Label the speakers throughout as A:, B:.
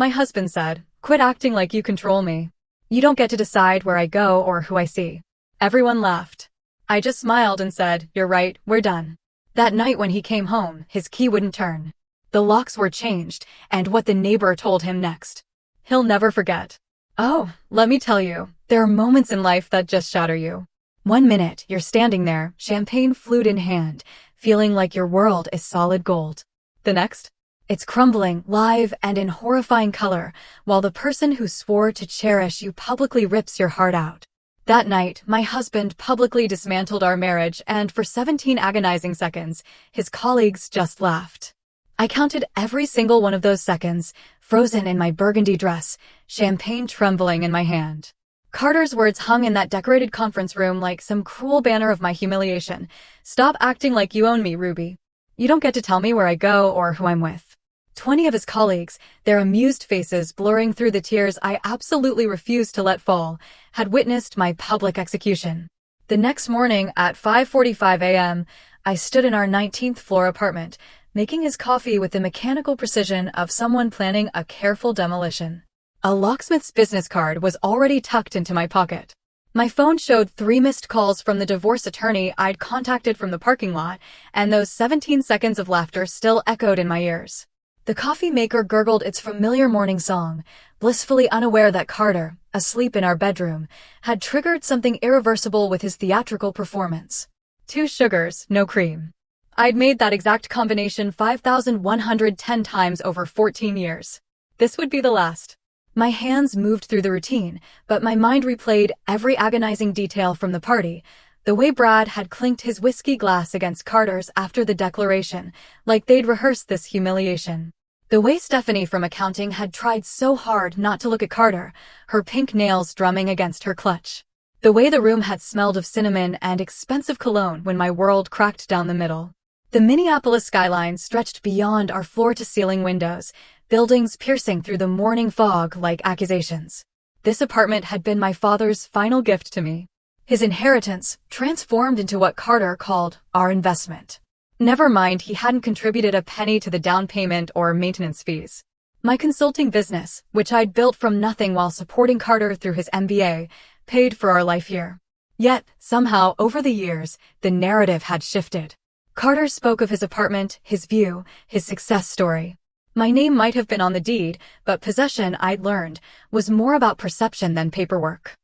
A: My husband said, "Quit acting like you control me. You don't get to decide where I go or who I see." Everyone laughed. I just smiled and said, "You're right, we're done." That night when he came home, his key wouldn't turn. The locks were changed, and what the neighbor told him next, he'll never forget. Oh, let me tell you, there are moments in life that just shatter you. One minute, you're standing there, champagne flute in hand, feeling like your world is solid gold. The next, it's crumbling, live, and in horrifying color, while the person who swore to cherish you publicly rips your heart out. That night, my husband publicly dismantled our marriage, and for 17 agonizing seconds, his colleagues just laughed. I counted every single one of those seconds, frozen in my burgundy dress, champagne trembling in my hand. Carter's words hung in that decorated conference room like some cruel banner of my humiliation. "Stop acting like you own me, Ruby. You don't get to tell me where I go or who I'm with." 20 of his colleagues, their amused faces blurring through the tears I absolutely refused to let fall, had witnessed my public execution. The next morning at 5:45 a.m., I stood in our 19th floor apartment, making his coffee with the mechanical precision of someone planning a careful demolition. A locksmith's business card was already tucked into my pocket. My phone showed 3 missed calls from the divorce attorney I'd contacted from the parking lot, and those 17 seconds of laughter still echoed in my ears. The coffee maker gurgled its familiar morning song, blissfully unaware that Carter, asleep in our bedroom, had triggered something irreversible with his theatrical performance. 2 sugars, no cream. I'd made that exact combination 5,110 times over 14 years. This would be the last. My hands moved through the routine, but my mind replayed every agonizing detail from the party. The way Brad had clinked his whiskey glass against Carter's after the declaration, like they'd rehearsed this humiliation. The way Stephanie from accounting had tried so hard not to look at Carter, her pink nails drumming against her clutch. The way the room had smelled of cinnamon and expensive cologne when my world cracked down the middle. The Minneapolis skyline stretched beyond our floor-to-ceiling windows, buildings piercing through the morning fog like accusations. This apartment had been my father's final gift to me. His inheritance, transformed into what Carter called our investment. Never mind, he hadn't contributed a penny to the down payment or maintenance fees. My consulting business, which I'd built from nothing while supporting Carter through his MBA, paid for our life here. Yet, somehow, over the years, the narrative had shifted. Carter spoke of his apartment, his view, his success story. My name might have been on the deed, but possession, I'd learned, was more about perception than paperwork.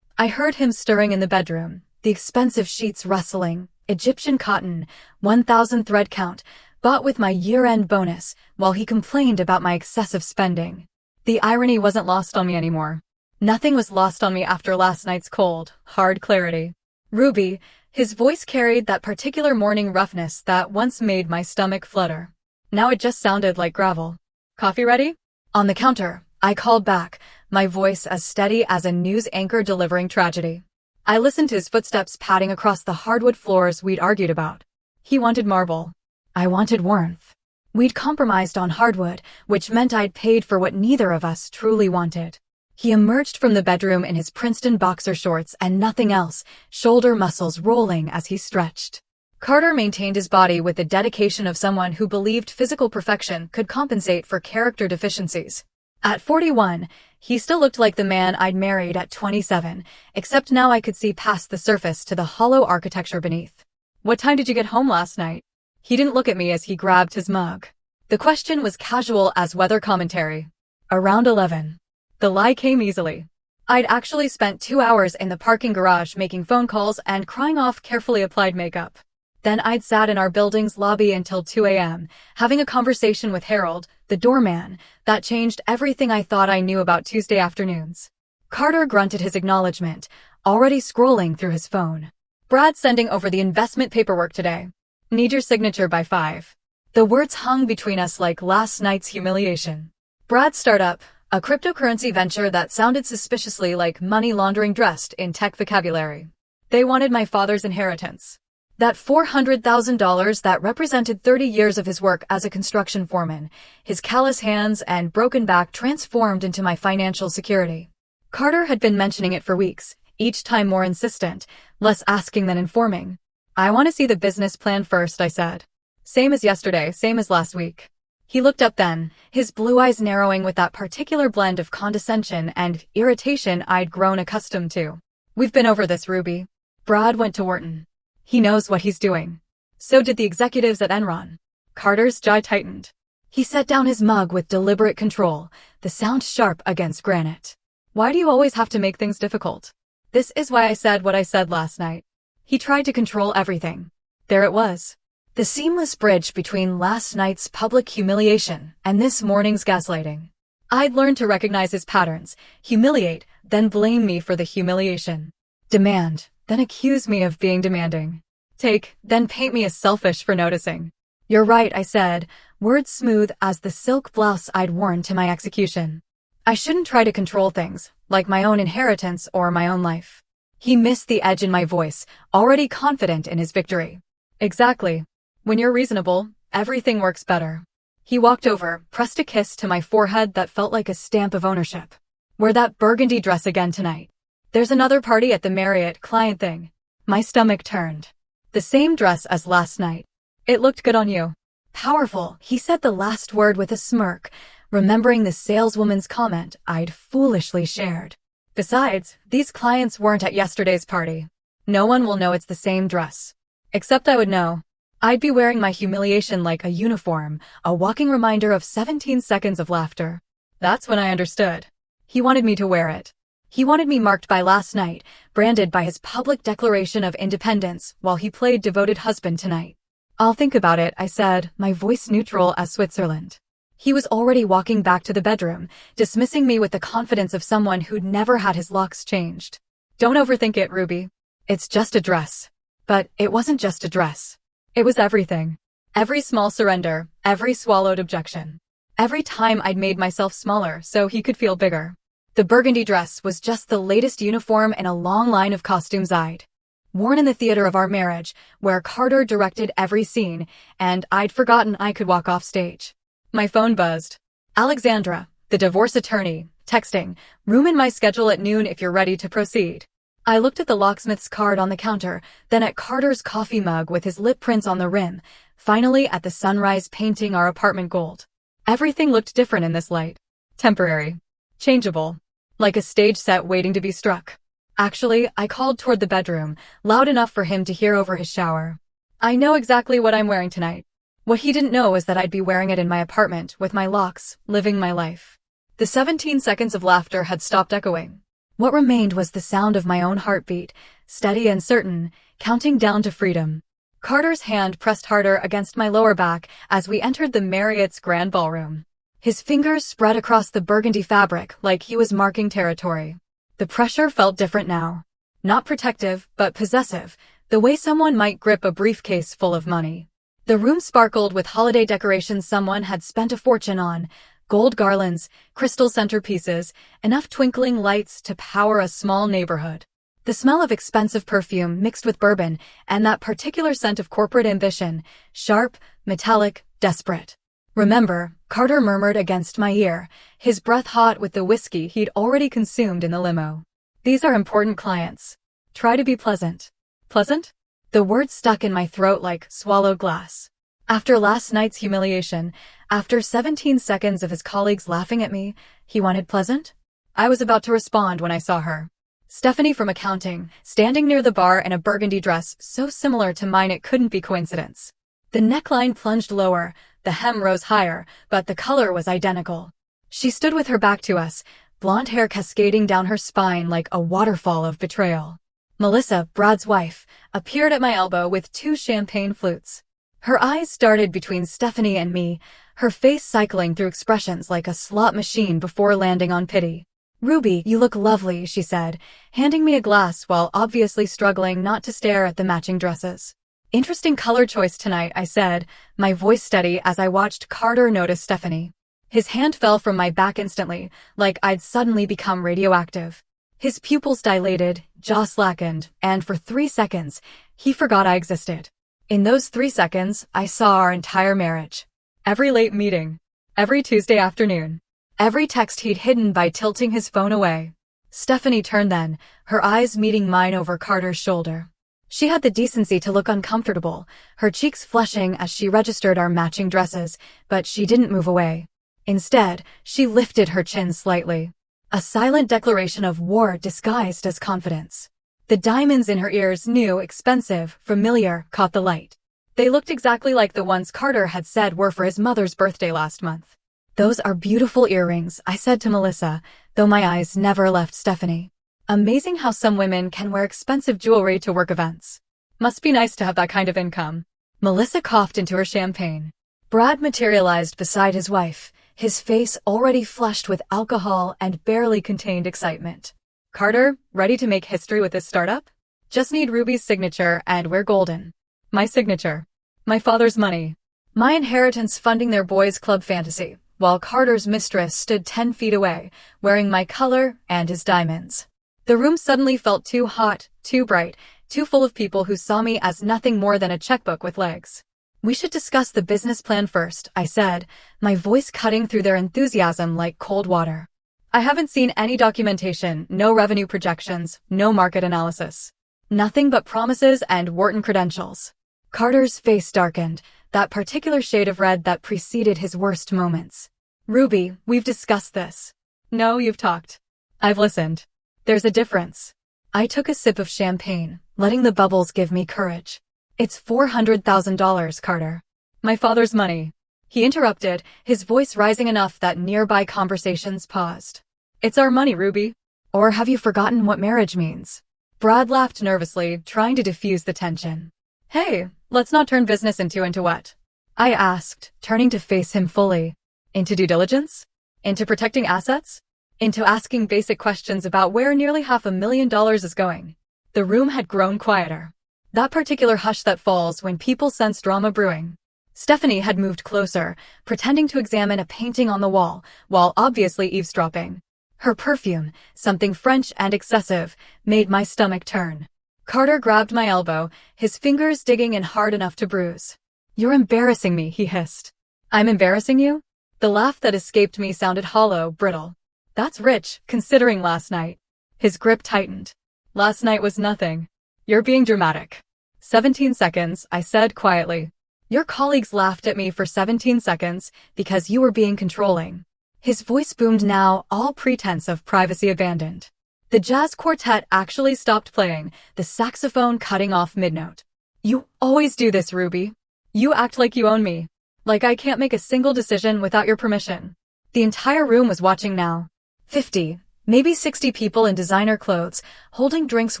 A: I heard him stirring in the bedroom, the expensive sheets rustling, Egyptian cotton, 1,000 thread count, bought with my year-end bonus, while he complained about my excessive spending. The irony wasn't lost on me anymore. Nothing was lost on me after last night's cold, hard clarity. "Ruby," his voice carried that particular morning roughness that once made my stomach flutter. Now it just sounded like gravel. "Coffee ready?" On the counter, I called back, my voice as steady as a news anchor delivering tragedy. I listened to his footsteps padding across the hardwood floors we'd argued about. He wanted marble. I wanted warmth. We'd compromised on hardwood, which meant I'd paid for what neither of us truly wanted. He emerged from the bedroom in his Princeton boxer shorts and nothing else, shoulder muscles rolling as he stretched. Carter maintained his body with the dedication of someone who believed physical perfection could compensate for character deficiencies. At 41, he still looked like the man I'd married at 27, except now I could see past the surface to the hollow architecture beneath. "What time did you get home last night?" He didn't look at me as he grabbed his mug. The question was casual as weather commentary. "Around 11. The lie came easily. I'd actually spent 2 hours in the parking garage making phone calls and crying off carefully applied makeup. Then I'd sat in our building's lobby until 2 a.m., having a conversation with Harold, the doorman, that changed everything I thought I knew about Tuesday afternoons. Carter grunted his acknowledgement, already scrolling through his phone. "Brad's sending over the investment paperwork today. Need your signature by 5. The words hung between us like last night's humiliation. Brad's startup, a cryptocurrency venture that sounded suspiciously like money laundering dressed in tech vocabulary. They wanted my father's inheritance. That $400,000 that represented 30 years of his work as a construction foreman, his callous hands and broken back transformed into my financial security. Carter had been mentioning it for weeks, each time more insistent, less asking than informing. "I want to see the business plan first," I said. "Same as yesterday, same as last week." He looked up then, his blue eyes narrowing with that particular blend of condescension and irritation I'd grown accustomed to. We've been over this, Ruby. Brad went to Wharton. He knows what he's doing. So did the executives at Enron. Carter's jaw tightened. He set down his mug with deliberate control, the sound sharp against granite. Why do you always have to make things difficult? This is why I said what I said last night. He tried to control everything. There it was. The seamless bridge between last night's public humiliation and this morning's gaslighting. I'd learned to recognize his patterns, humiliate, then blame me for the humiliation. Demand, then accuse me of being demanding. Take, then paint me as selfish for noticing. You're right, I said, words smooth as the silk blouse I'd worn to my execution. I shouldn't try to control things, like my own inheritance or my own life. He missed the edge in my voice, already confident in his victory. Exactly. When you're reasonable, everything works better. He walked over, pressed a kiss to my forehead that felt like a stamp of ownership. Wear that burgundy dress again tonight. There's another party at the Marriott client thing. My stomach turned. The same dress as last night. It looked good on you. Powerful, he said the last word with a smirk, remembering the saleswoman's comment I'd foolishly shared. Besides, these clients weren't at yesterday's party. No one will know it's the same dress. Except I would know. I'd be wearing my humiliation like a uniform, a walking reminder of 17 seconds of laughter. That's when I understood. He wanted me to wear it. He wanted me marked by last night, branded by his public declaration of independence while he played devoted husband tonight. I'll think about it, I said, my voice neutral as Switzerland. He was already walking back to the bedroom, dismissing me with the confidence of someone who'd never had his locks changed. Don't overthink it, Ruby. It's just a dress. But it wasn't just a dress. It was everything. Every small surrender, every swallowed objection. Every time I'd made myself smaller so he could feel bigger. The burgundy dress was just the latest uniform in a long line of costumes I'd worn in the theater of our marriage, where Carter directed every scene, and I'd forgotten I could walk off stage. My phone buzzed. Alexandra, the divorce attorney, texting, room in my schedule at noon if you're ready to proceed. I looked at the locksmith's card on the counter, then at Carter's coffee mug with his lip prints on the rim, finally at the sunrise painting our apartment gold. Everything looked different in this light. Temporary. Changeable. Like a stage set waiting to be struck. Actually, I called toward the bedroom, loud enough for him to hear over his shower. I know exactly what I'm wearing tonight. What he didn't know is that I'd be wearing it in my apartment, with my locks, living my life. The 17 seconds of laughter had stopped echoing. What remained was the sound of my own heartbeat, steady and certain, counting down to freedom. Carter's hand pressed harder against my lower back as we entered the Marriott's grand ballroom. His fingers spread across the burgundy fabric like he was marking territory. The pressure felt different now. Not protective, but possessive, the way someone might grip a briefcase full of money. The room sparkled with holiday decorations someone had spent a fortune on. Gold garlands, crystal centerpieces, enough twinkling lights to power a small neighborhood. The smell of expensive perfume mixed with bourbon and that particular scent of corporate ambition, sharp, metallic, desperate. Remember, Carter murmured against my ear, his breath hot with the whiskey he'd already consumed in the limo. These are important clients. Try to be pleasant. Pleasant? The words stuck in my throat like swallowed glass. After last night's humiliation, after 17 seconds of his colleagues laughing at me, he wanted pleasant? I was about to respond when I saw her. Stephanie from accounting, standing near the bar in a burgundy dress so similar to mine it couldn't be coincidence. The neckline plunged lower, the hem rose higher, but the color was identical. She stood with her back to us, blonde hair cascading down her spine like a waterfall of betrayal. Melissa, Brad's wife, appeared at my elbow with 2 champagne flutes. Her eyes darted between Stephanie and me, her face cycling through expressions like a slot machine before landing on pity. Ruby, you look lovely, she said, handing me a glass while obviously struggling not to stare at the matching dresses. Interesting color choice tonight, I said, my voice steady as I watched Carter notice Stephanie. His hand fell from my back instantly, like I'd suddenly become radioactive. His pupils dilated, jaw slackened, and for 3 seconds, he forgot I existed. In those 3 seconds, I saw our entire marriage. Every late meeting. Every Tuesday afternoon. Every text he'd hidden by tilting his phone away. Stephanie turned then, her eyes meeting mine over Carter's shoulder. She had the decency to look uncomfortable, her cheeks flushing as she registered our matching dresses, but she didn't move away. Instead, she lifted her chin slightly. A silent declaration of war disguised as confidence. The diamonds in her ears, new, expensive, familiar, caught the light. They looked exactly like the ones Carter had said were for his mother's birthday last month. "Those are beautiful earrings," I said to Melissa, though my eyes never left Stephanie. Amazing how some women can wear expensive jewelry to work events. Must be nice to have that kind of income. Melissa coughed into her champagne. Brad materialized beside his wife, his face already flushed with alcohol and barely contained excitement. "Carter, ready to make history with this startup? Just need Ruby's signature and we're golden." My signature. My father's money. My inheritance funding their boys' club fantasy, while Carter's mistress stood 10 feet away, wearing my color and his diamonds. The room suddenly felt too hot, too bright, too full of people who saw me as nothing more than a checkbook with legs. "We should discuss the business plan first," I said, my voice cutting through their enthusiasm like cold water. "I haven't seen any documentation, no revenue projections, no market analysis. Nothing but promises and Wharton credentials." Carter's face darkened, that particular shade of red that preceded his worst moments. "Ruby, we've discussed this." "No, you've talked." "I've listened." "There's a difference." I took a sip of champagne, letting the bubbles give me courage. "It's $400,000, Carter." "My father's money." He interrupted, his voice rising enough that nearby conversations paused. "It's our money, Ruby. Or have you forgotten what marriage means?" Brad laughed nervously, trying to diffuse the tension. "Hey, let's not turn business into what?" I asked, turning to face him fully. "Into due diligence? Into protecting assets? Into asking basic questions about where nearly $500,000 is going?" The room had grown quieter. That particular hush that falls when people sense drama brewing. Stephanie had moved closer, pretending to examine a painting on the wall, while obviously eavesdropping. Her perfume, something French and excessive, made my stomach turn. Carter grabbed my elbow, his fingers digging in hard enough to bruise. "You're embarrassing me," he hissed. "I'm embarrassing you?" The laugh that escaped me sounded hollow, brittle. "That's rich, considering last night." His grip tightened. "Last night was nothing. You're being dramatic." 17 seconds, I said quietly. "Your colleagues laughed at me for 17 seconds because you were being controlling." His voice boomed now, all pretense of privacy abandoned. The jazz quartet actually stopped playing, the saxophone cutting off mid-note. "You always do this, Ruby. You act like you own me. Like I can't make a single decision without your permission." The entire room was watching now. 50, maybe 60 people in designer clothes, holding drinks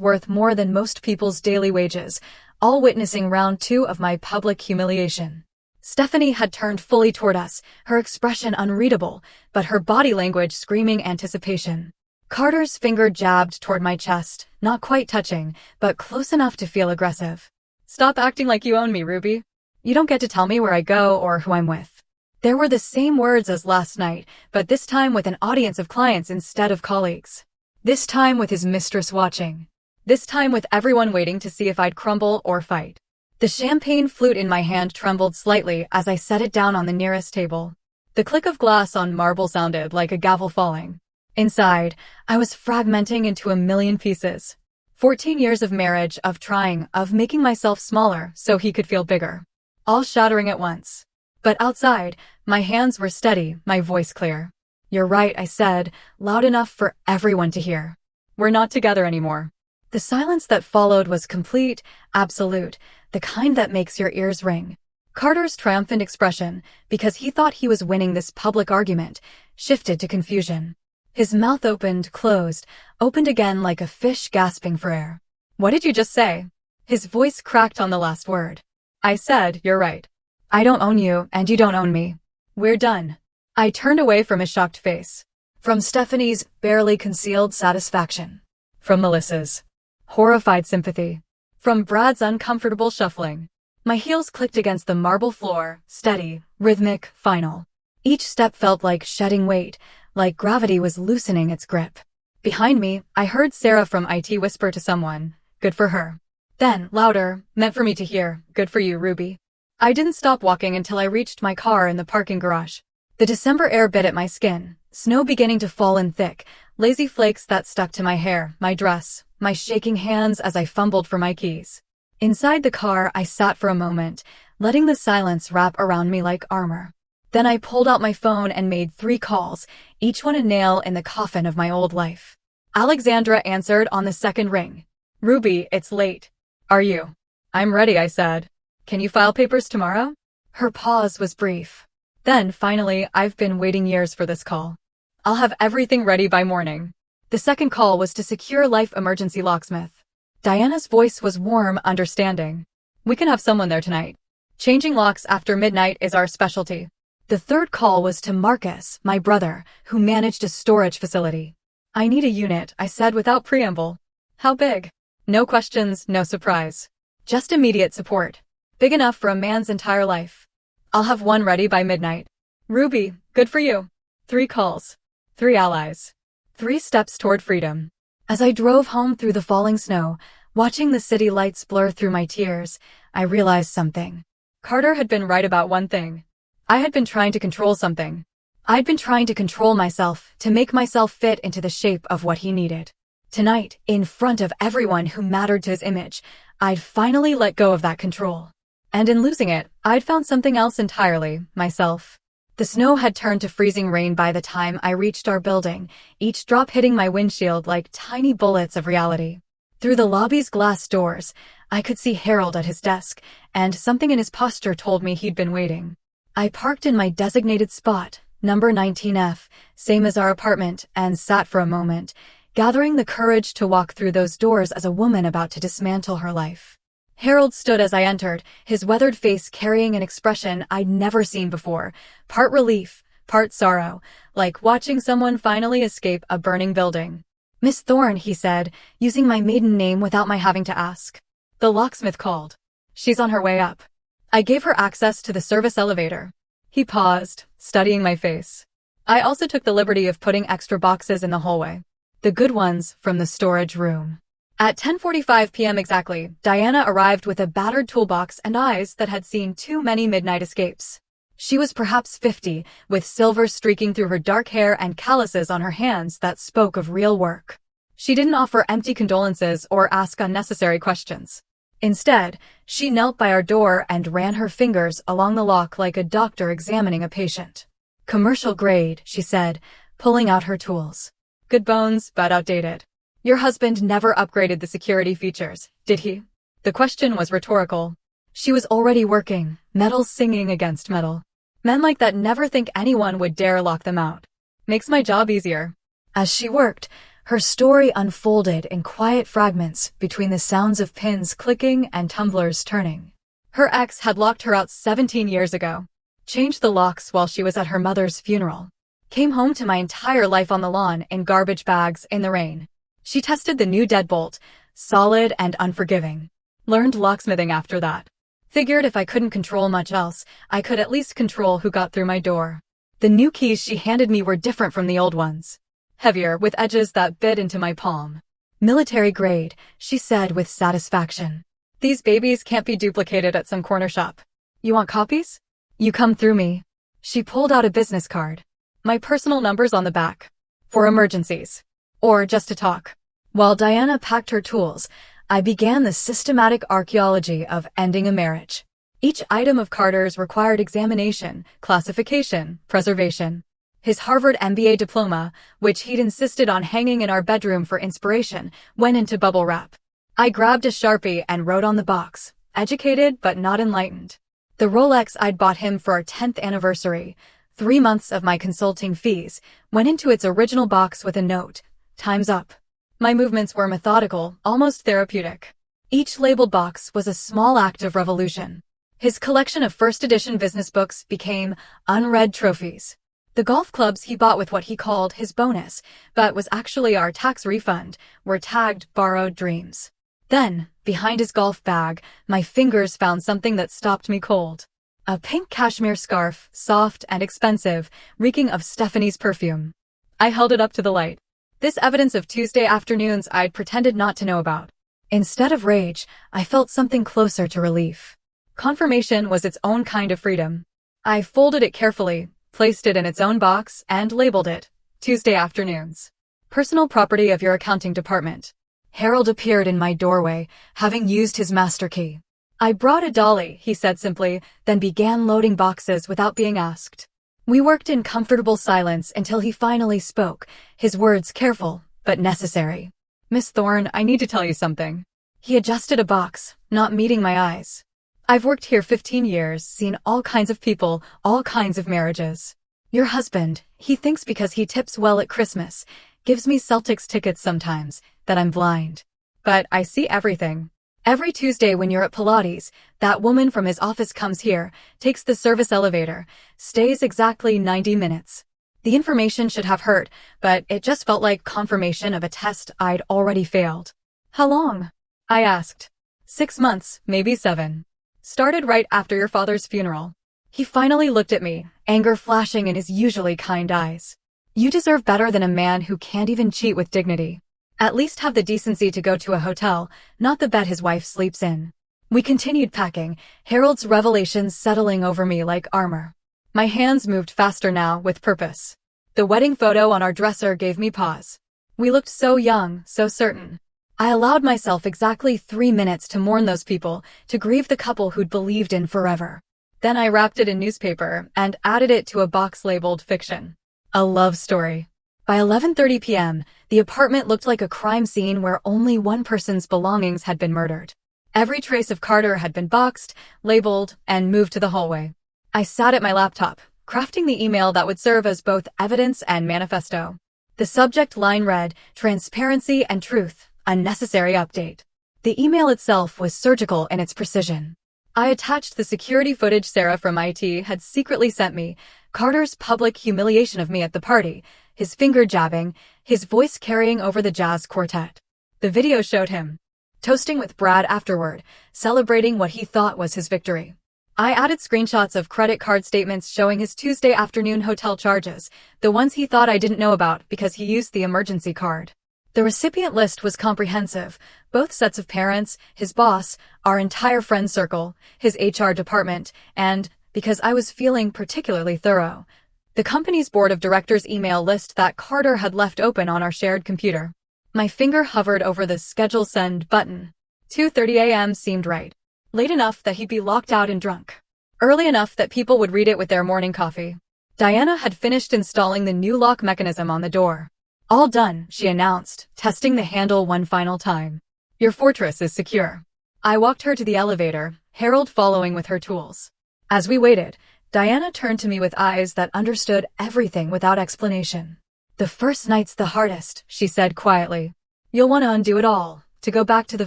A: worth more than most people's daily wages, all witnessing round 2 of my public humiliation. Stephanie had turned fully toward us, her expression unreadable, but her body language screaming anticipation. Carter's finger jabbed toward my chest, not quite touching, but close enough to feel aggressive. "Stop acting like you own me, Ruby. You don't get to tell me where I go or who I'm with." There were the same words as last night, but this time with an audience of clients instead of colleagues. This time with his mistress watching. This time with everyone waiting to see if I'd crumble or fight. The champagne flute in my hand trembled slightly as I set it down on the nearest table. The click of glass on marble sounded like a gavel falling. Inside, I was fragmenting into a million pieces. 14 years of marriage, of trying, of making myself smaller so he could feel bigger. All shattering at once. But outside, my hands were steady, my voice clear. "You're right," I said, loud enough for everyone to hear. "We're not together anymore." The silence that followed was complete, absolute, the kind that makes your ears ring. Carter's triumphant expression, because he thought he was winning this public argument, shifted to confusion. His mouth opened, closed, opened again like a fish gasping for air. "What did you just say?" His voice cracked on the last word. "I said, you're right. I don't own you, and you don't own me. We're done." I turned away from his shocked face. From Stephanie's barely concealed satisfaction. From Melissa's horrified sympathy. From Brad's uncomfortable shuffling. My heels clicked against the marble floor, steady, rhythmic, final. Each step felt like shedding weight, like gravity was loosening its grip. Behind me, I heard Sarah from IT whisper to someone, "Good for her." Then, louder, meant for me to hear, "Good for you, Ruby." I didn't stop walking until I reached my car in the parking garage. The December air bit at my skin, snow beginning to fall in thick, lazy flakes that stuck to my hair, my dress, my shaking hands as I fumbled for my keys. Inside the car, I sat for a moment, letting the silence wrap around me like armor. Then I pulled out my phone and made 3 calls, each one a nail in the coffin of my old life. Alexandra answered on the second ring. "Ruby, it's late. Are you?" "I'm ready," I said. "Can you file papers tomorrow?" Her pause was brief. Then, finally, "I've been waiting years for this call. I'll have everything ready by morning." The second call was to Secure Life Emergency Locksmith. Diana's voice was warm, understanding. "We can have someone there tonight. Changing locks after midnight is our specialty." The third call was to Marcus, my brother, who managed a storage facility. "I need a unit," I said without preamble. "How big?" No questions, no surprise. Just immediate support. Big enough for a man's entire life. "I'll have one ready by midnight." "Ruby, good for you." 3 calls. 3 allies. 3 steps toward freedom. As I drove home through the falling snow, watching the city lights blur through my tears, I realized something. Carter had been right about one thing. I had been trying to control something. I'd been trying to control myself, to make myself fit into the shape of what he needed. Tonight, in front of everyone who mattered to his image, I'd finally let go of that control. And in losing it, I'd found something else entirely, myself. The snow had turned to freezing rain by the time I reached our building, each drop hitting my windshield like tiny bullets of reality. Through the lobby's glass doors, I could see Harold at his desk, and something in his posture told me he'd been waiting. I parked in my designated spot, number 19F, same as our apartment, and sat for a moment, gathering the courage to walk through those doors as a woman about to dismantle her life. Harold stood as I entered, his weathered face carrying an expression I'd never seen before, part relief, part sorrow, like watching someone finally escape a burning building. "Miss Thorne," he said, using my maiden name without my having to ask. "The locksmith called. She's on her way up." I gave her access to the service elevator. He paused, studying my face. I also took the liberty of putting extra boxes in the hallway. The good ones from the storage room. At 10:45 p.m. exactly, Diana arrived with a battered toolbox and eyes that had seen too many midnight escapes. She was perhaps 50, with silver streaking through her dark hair and calluses on her hands that spoke of real work. She didn't offer empty condolences or ask unnecessary questions. Instead, she knelt by our door and ran her fingers along the lock like a doctor examining a patient. "Commercial grade," she said, pulling out her tools. "Good bones, but outdated. Your husband never upgraded the security features, did he?" The question was rhetorical. She was already working, metal singing against metal. Men like that never think anyone would dare lock them out. Makes my job easier. As she worked, her story unfolded in quiet fragments between the sounds of pins clicking and tumblers turning. Her ex had locked her out 17 years ago. Changed the locks while she was at her mother's funeral. Came home to my entire life on the lawn in garbage bags in the rain. She tested the new deadbolt, solid and unforgiving. Learned locksmithing after that. Figured if I couldn't control much else, I could at least control who got through my door. The new keys she handed me were different from the old ones. Heavier, with edges that bit into my palm. "Military grade," she said with satisfaction. "These babies can't be duplicated at some corner shop. You want copies? You come through me." She pulled out a business card. My personal number's on the back. For emergencies. Or just to talk. While Diana packed her tools, I began the systematic archaeology of ending a marriage. Each item of Carter's required examination, classification, preservation. His Harvard MBA diploma, which he'd insisted on hanging in our bedroom for inspiration, went into bubble wrap. I grabbed a Sharpie and wrote on the box, "Educated but not enlightened." The Rolex I'd bought him for our 10th anniversary, 3 months of my consulting fees, went into its original box with a note, "Time's up." My movements were methodical, almost therapeutic. Each labeled box was a small act of revolution. His collection of first-edition business books became unread trophies. The golf clubs he bought with what he called his bonus, but was actually our tax refund, were tagged borrowed dreams. Then, behind his golf bag, my fingers found something that stopped me cold. A pink cashmere scarf, soft and expensive, reeking of Stephanie's perfume. I held it up to the light. This evidence of Tuesday afternoons I'd pretended not to know about. Instead of rage, I felt something closer to relief. Confirmation was its own kind of freedom. I folded it carefully, placed it in its own box, and labeled it, "Tuesday afternoons. Personal property of your accounting department." Harold appeared in my doorway, having used his master key. "I brought a dolly," he said simply, then began loading boxes without being asked. We worked in comfortable silence until he finally spoke, his words careful, but necessary. "Miss Thorne, I need to tell you something." He adjusted a box, not meeting my eyes. "I've worked here 15 years, seen all kinds of people, all kinds of marriages. Your husband, he thinks because he tips well at Christmas, gives me Celtics tickets sometimes, that I'm blind. But I see everything. Every Tuesday when you're at Pilates, that woman from his office comes here, takes the service elevator, stays exactly 90 minutes. The information should have hurt, but it just felt like confirmation of a test I'd already failed." "How long?" I asked. 6 months, maybe 7. Started right after your father's funeral." He finally looked at me, anger flashing in his usually kind eyes. "You deserve better than a man who can't even cheat with dignity. At least have the decency to go to a hotel, not the bed his wife sleeps in." We continued packing, Harold's revelations settling over me like armor. My hands moved faster now, with purpose. The wedding photo on our dresser gave me pause. We looked so young, so certain. I allowed myself exactly 3 minutes to mourn those people, to grieve the couple who'd believed in forever. Then I wrapped it in newspaper and added it to a box labeled fiction. A love story. By 11:30 p.m., the apartment looked like a crime scene where only one person's belongings had been murdered. Every trace of Carter had been boxed, labeled, and moved to the hallway. I sat at my laptop, crafting the email that would serve as both evidence and manifesto. The subject line read, "Transparency and Truth, a necessary update." The email itself was surgical in its precision. I attached the security footage Sarah from IT had secretly sent me, Carter's public humiliation of me at the party, his finger jabbing, his voice carrying over the jazz quartet. The video showed him toasting with Brad afterward, celebrating what he thought was his victory. I added screenshots of credit card statements showing his Tuesday afternoon hotel charges, the ones he thought I didn't know about because he used the emergency card. The recipient list was comprehensive, both sets of parents, his boss, our entire friend circle, his HR department, and, because I was feeling particularly thorough, the company's board of directors email list that Carter had left open on our shared computer. My finger hovered over the schedule send button. 2:30 a.m. seemed right. Late enough that he'd be locked out and drunk. Early enough that people would read it with their morning coffee. Diana had finished installing the new lock mechanism on the door. "All done," she announced, testing the handle one final time. "Your fortress is secure." I walked her to the elevator, Harold following with her tools. As we waited, Diana turned to me with eyes that understood everything without explanation. "The first night's the hardest," she said quietly. "You'll want to undo it all, to go back to the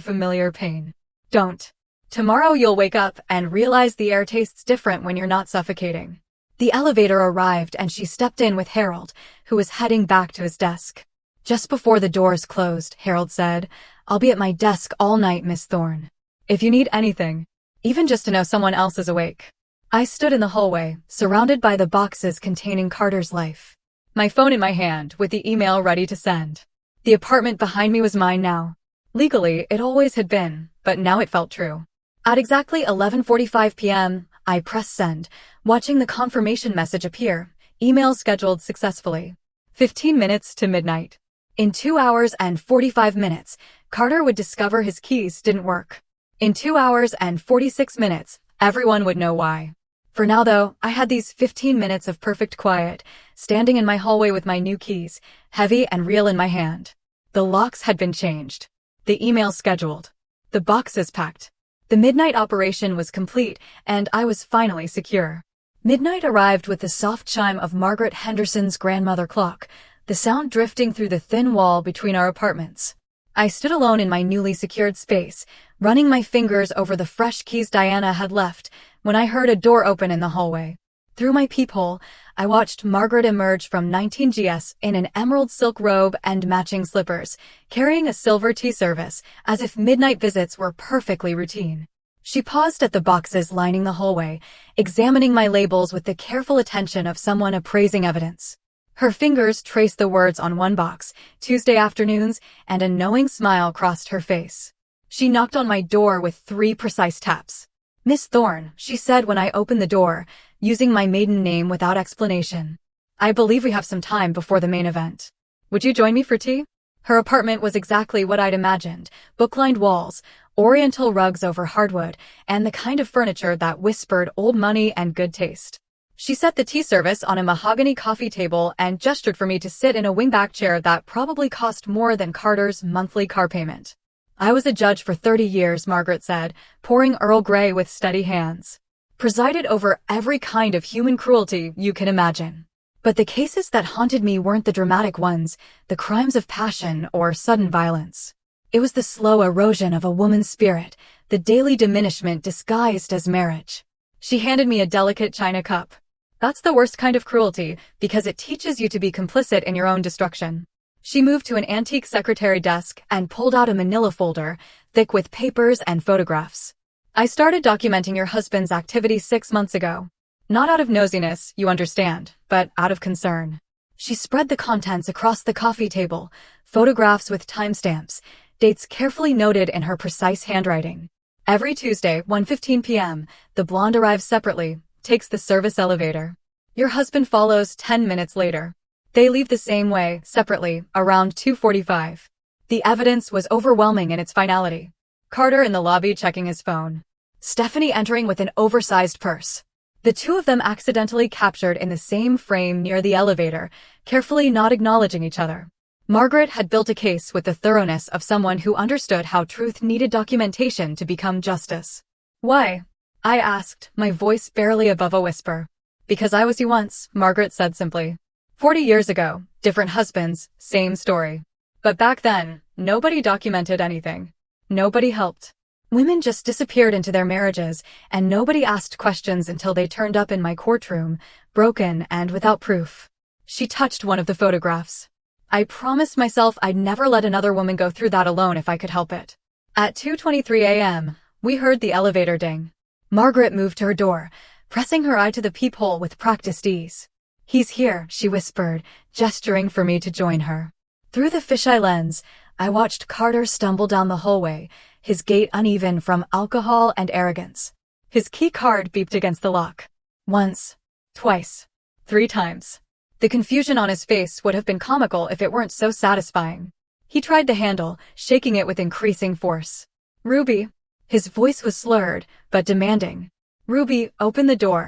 A: familiar pain. Don't. Tomorrow you'll wake up and realize the air tastes different when you're not suffocating." The elevator arrived and she stepped in with Harold, who was heading back to his desk. "Just before the doors closed," Harold said, "I'll be at my desk all night, Miss Thorne. If you need anything, even just to know someone else is awake." I stood in the hallway, surrounded by the boxes containing Carter's life. My phone in my hand, with the email ready to send. The apartment behind me was mine now. Legally, it always had been, but now it felt true. At exactly 11:45 p.m., I pressed send, watching the confirmation message appear, email scheduled successfully. 15 minutes to midnight. In 2 hours and 45 minutes, Carter would discover his keys didn't work. In 2 hours and 46 minutes, everyone would know why. For now though, I had these 15 minutes of perfect quiet, standing in my hallway with my new keys, heavy and real in my hand. The locks had been changed. The email scheduled. The boxes packed. The midnight operation was complete, and I was finally secure. Midnight arrived with the soft chime of Margaret Henderson's grandmother clock, the sound drifting through the thin wall between our apartments. I stood alone in my newly secured space, running my fingers over the fresh keys Diana had left, when I heard a door open in the hallway. Through my peephole, I watched Margaret emerge from 19GS in an emerald silk robe and matching slippers, carrying a silver tea service, as if midnight visits were perfectly routine. She paused at the boxes lining the hallway, examining my labels with the careful attention of someone appraising evidence. Her fingers traced the words on one box, Tuesday afternoons, and a knowing smile crossed her face. She knocked on my door with 3 precise taps. "Miss Thorne," she said when I opened the door, using my maiden name without explanation. "I believe we have some time before the main event. Would you join me for tea?" Her apartment was exactly what I'd imagined: book-lined walls, oriental rugs over hardwood, and the kind of furniture that whispered old money and good taste. She set the tea service on a mahogany coffee table and gestured for me to sit in a wingback chair that probably cost more than Carter's monthly car payment. I was a judge for 30 years, Margaret said, pouring Earl Grey with steady hands. Presided over every kind of human cruelty you can imagine. But the cases that haunted me weren't the dramatic ones, the crimes of passion or sudden violence. It was the slow erosion of a woman's spirit, the daily diminishment disguised as marriage. She handed me a delicate china cup. That's the worst kind of cruelty, because it teaches you to be complicit in your own destruction. She moved to an antique secretary desk and pulled out a manila folder, thick with papers and photographs. I started documenting your husband's activities 6 months ago. Not out of nosiness, you understand, but out of concern. She spread the contents across the coffee table, photographs with timestamps, dates carefully noted in her precise handwriting. Every Tuesday, 1:15 p.m., the blonde arrives separately, takes the service elevator. Your husband follows 10 minutes later. They leave the same way, separately, around 2:45. The evidence was overwhelming in its finality. Carter in the lobby checking his phone. Stephanie entering with an oversized purse. The two of them accidentally captured in the same frame near the elevator, carefully not acknowledging each other. Margaret had built a case with the thoroughness of someone who understood how truth needed documentation to become justice. Why? I asked, my voice barely above a whisper. Because I was you once, Margaret said simply. 40 years ago, different husbands, same story. But back then, nobody documented anything. Nobody helped. Women just disappeared into their marriages, and nobody asked questions until they turned up in my courtroom, broken and without proof. She touched one of the photographs. I promised myself I'd never let another woman go through that alone if I could help it. At 2:23 a.m., we heard the elevator ding. Margaret moved to her door, pressing her eye to the peephole with practiced ease. He's here, she whispered, gesturing for me to join her. Through the fisheye lens, I watched Carter stumble down the hallway, his gait uneven from alcohol and arrogance. His key card beeped against the lock. Once, twice, 3 times. The confusion on his face would have been comical if it weren't so satisfying. He tried the handle, shaking it with increasing force. Ruby. His voice was slurred, but demanding. Ruby, open the door.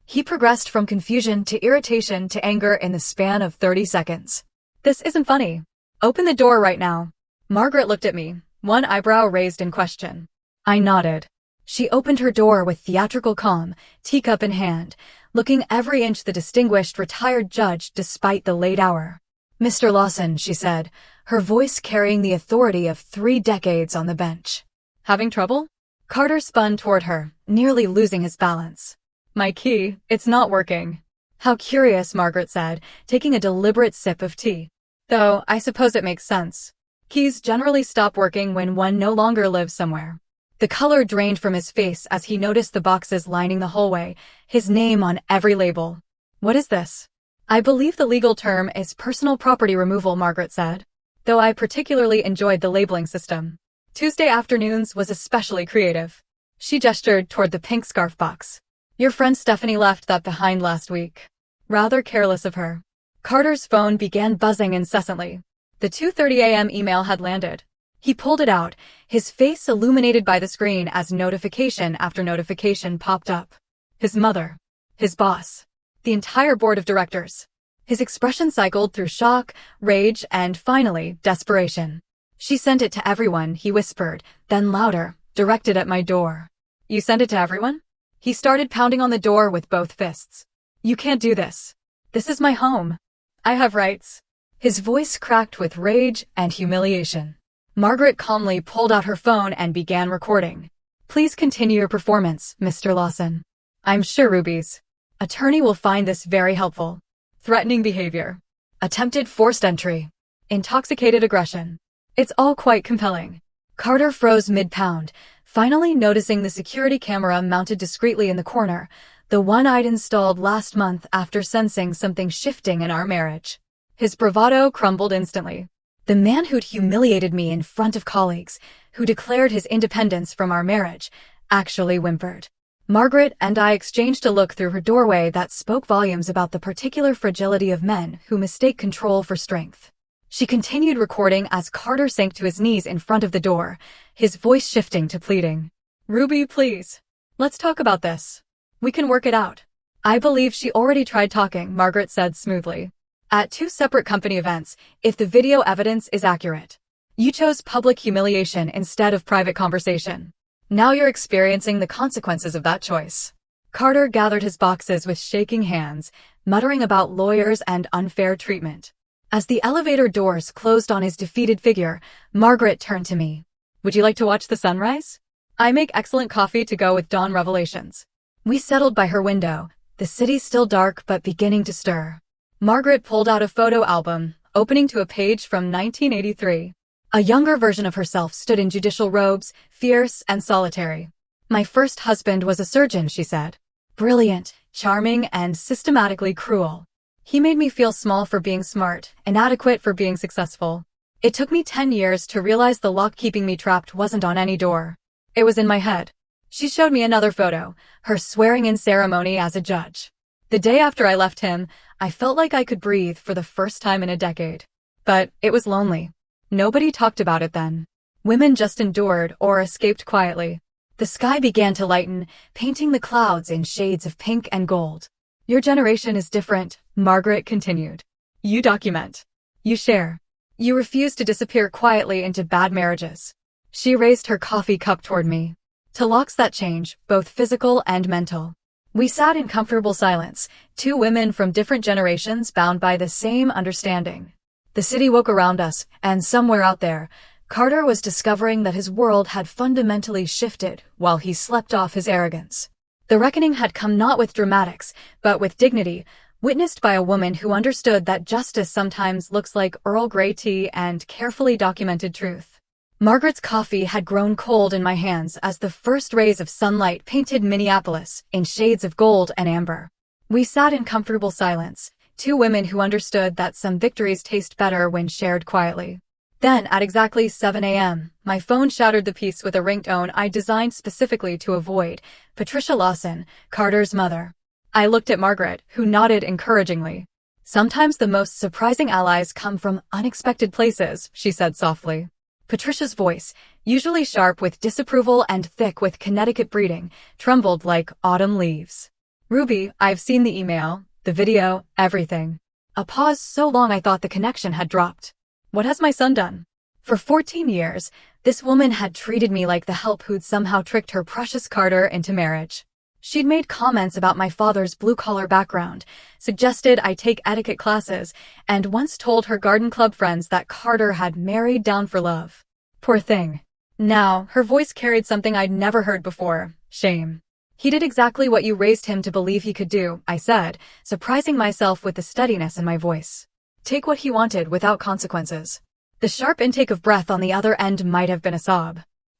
A: He progressed from confusion to irritation to anger in the span of 30 seconds. This isn't funny. Open the door right now. Margaret looked at me, one eyebrow raised in question. I nodded. She opened her door with theatrical calm, teacup in hand, looking every inch the distinguished retired judge despite the late hour. Mr. Lawson, she said, her voice carrying the authority of 3 decades on the bench. Having trouble? Carter spun toward her, nearly losing his balance. My key, it's not working. How curious, Margaret said, taking a deliberate sip of tea. Though, I suppose it makes sense. Keys generally stop working when one no longer lives somewhere. The color drained from his face as he noticed the boxes lining the hallway, his name on every label. What is this? I believe the legal term is personal property removal, Margaret said, though I particularly enjoyed the labeling system. Tuesday afternoons was especially creative. She gestured toward the pink scarf box. Your friend Stephanie left that behind last week. Rather careless of her. Carter's phone began buzzing incessantly. The 2:30 a.m. email had landed. He pulled it out, his face illuminated by the screen as notification after notification popped up. His mother. His boss. The entire board of directors. His expression cycled through shock, rage, and finally, desperation. She sent it to everyone, he whispered, then louder, directed at my door. You sent it to everyone? He started pounding on the door with both fists. You can't do this. This is my home. I have rights. His voice cracked with rage and humiliation. Margaret calmly pulled out her phone and began recording. Please continue your performance, Mr. Lawson. I'm sure Ruby's attorney will find this very helpful. Threatening behavior. Attempted forced entry. Intoxicated aggression. It's all quite compelling. Carter froze mid-pound, finally noticing the security camera mounted discreetly in the corner, the one I'd installed last month after sensing something shifting in our marriage. His bravado crumbled instantly. The man who'd humiliated me in front of colleagues, who declared his independence from our marriage, actually whimpered. Margaret and I exchanged a look through her doorway that spoke volumes about the particular fragility of men who mistake control for strength. She continued recording as Carter sank to his knees in front of the door, his voice shifting to pleading. Ruby, please. Let's talk about this. We can work it out. I believe she already tried talking, Margaret said smoothly. At 2 separate company events, if the video evidence is accurate. You chose public humiliation instead of private conversation. Now you're experiencing the consequences of that choice. Carter gathered his boxes with shaking hands, muttering about lawyers and unfair treatment. As the elevator doors closed on his defeated figure, Margaret turned to me. Would you like to watch the sunrise? I make excellent coffee to go with dawn revelations. We settled by her window, the city still dark but beginning to stir. Margaret pulled out a photo album, opening to a page from 1983. A younger version of herself stood in judicial robes, fierce and solitary. My first husband was a surgeon, she said. Brilliant, charming, and systematically cruel. He made me feel small for being smart, inadequate for being successful. It took me 10 years to realize the lock keeping me trapped wasn't on any door. It was in my head. She showed me another photo, her swearing-in ceremony as a judge. The day after I left him, I felt like I could breathe for the first time in a decade. But it was lonely. Nobody talked about it then. Women just endured or escaped quietly. The sky began to lighten, painting the clouds in shades of pink and gold. Your generation is different, Margaret continued. You document. You share. You refuse to disappear quietly into bad marriages. She raised her coffee cup toward me. To locks that change, both physical and mental. We sat in comfortable silence, 2 women from different generations bound by the same understanding. The city woke around us, and somewhere out there, Carter was discovering that his world had fundamentally shifted while he slept off his arrogance. The reckoning had come not with dramatics, but with dignity, witnessed by a woman who understood that justice sometimes looks like Earl Grey tea and carefully documented truth. Margaret's coffee had grown cold in my hands as the first rays of sunlight painted Minneapolis in shades of gold and amber. We sat in comfortable silence, 2 women who understood that some victories taste better when shared quietly. Then, at exactly 7 a.m., my phone shattered the peace with a ringtone I designed specifically to avoid, Patricia Lawson, Carter's mother. I looked at Margaret, who nodded encouragingly. Sometimes the most surprising allies come from unexpected places, she said softly. Patricia's voice, usually sharp with disapproval and thick with Connecticut breeding, trembled like autumn leaves. Ruby, I've seen the email, the video, everything. A pause so long I thought the connection had dropped. What has my son done? For 14 years, this woman had treated me like the help who'd somehow tricked her precious Carter into marriage. She'd made comments about my father's blue-collar background, suggested I take etiquette classes, and once told her garden club friends that Carter had married down for love. Poor thing. Now, her voice carried something I'd never heard before, shame. He did exactly what you raised him to believe he could do, I said, surprising myself with the steadiness in my voice. Take what he wanted without consequences. The sharp intake of breath on the other end might have been a sob.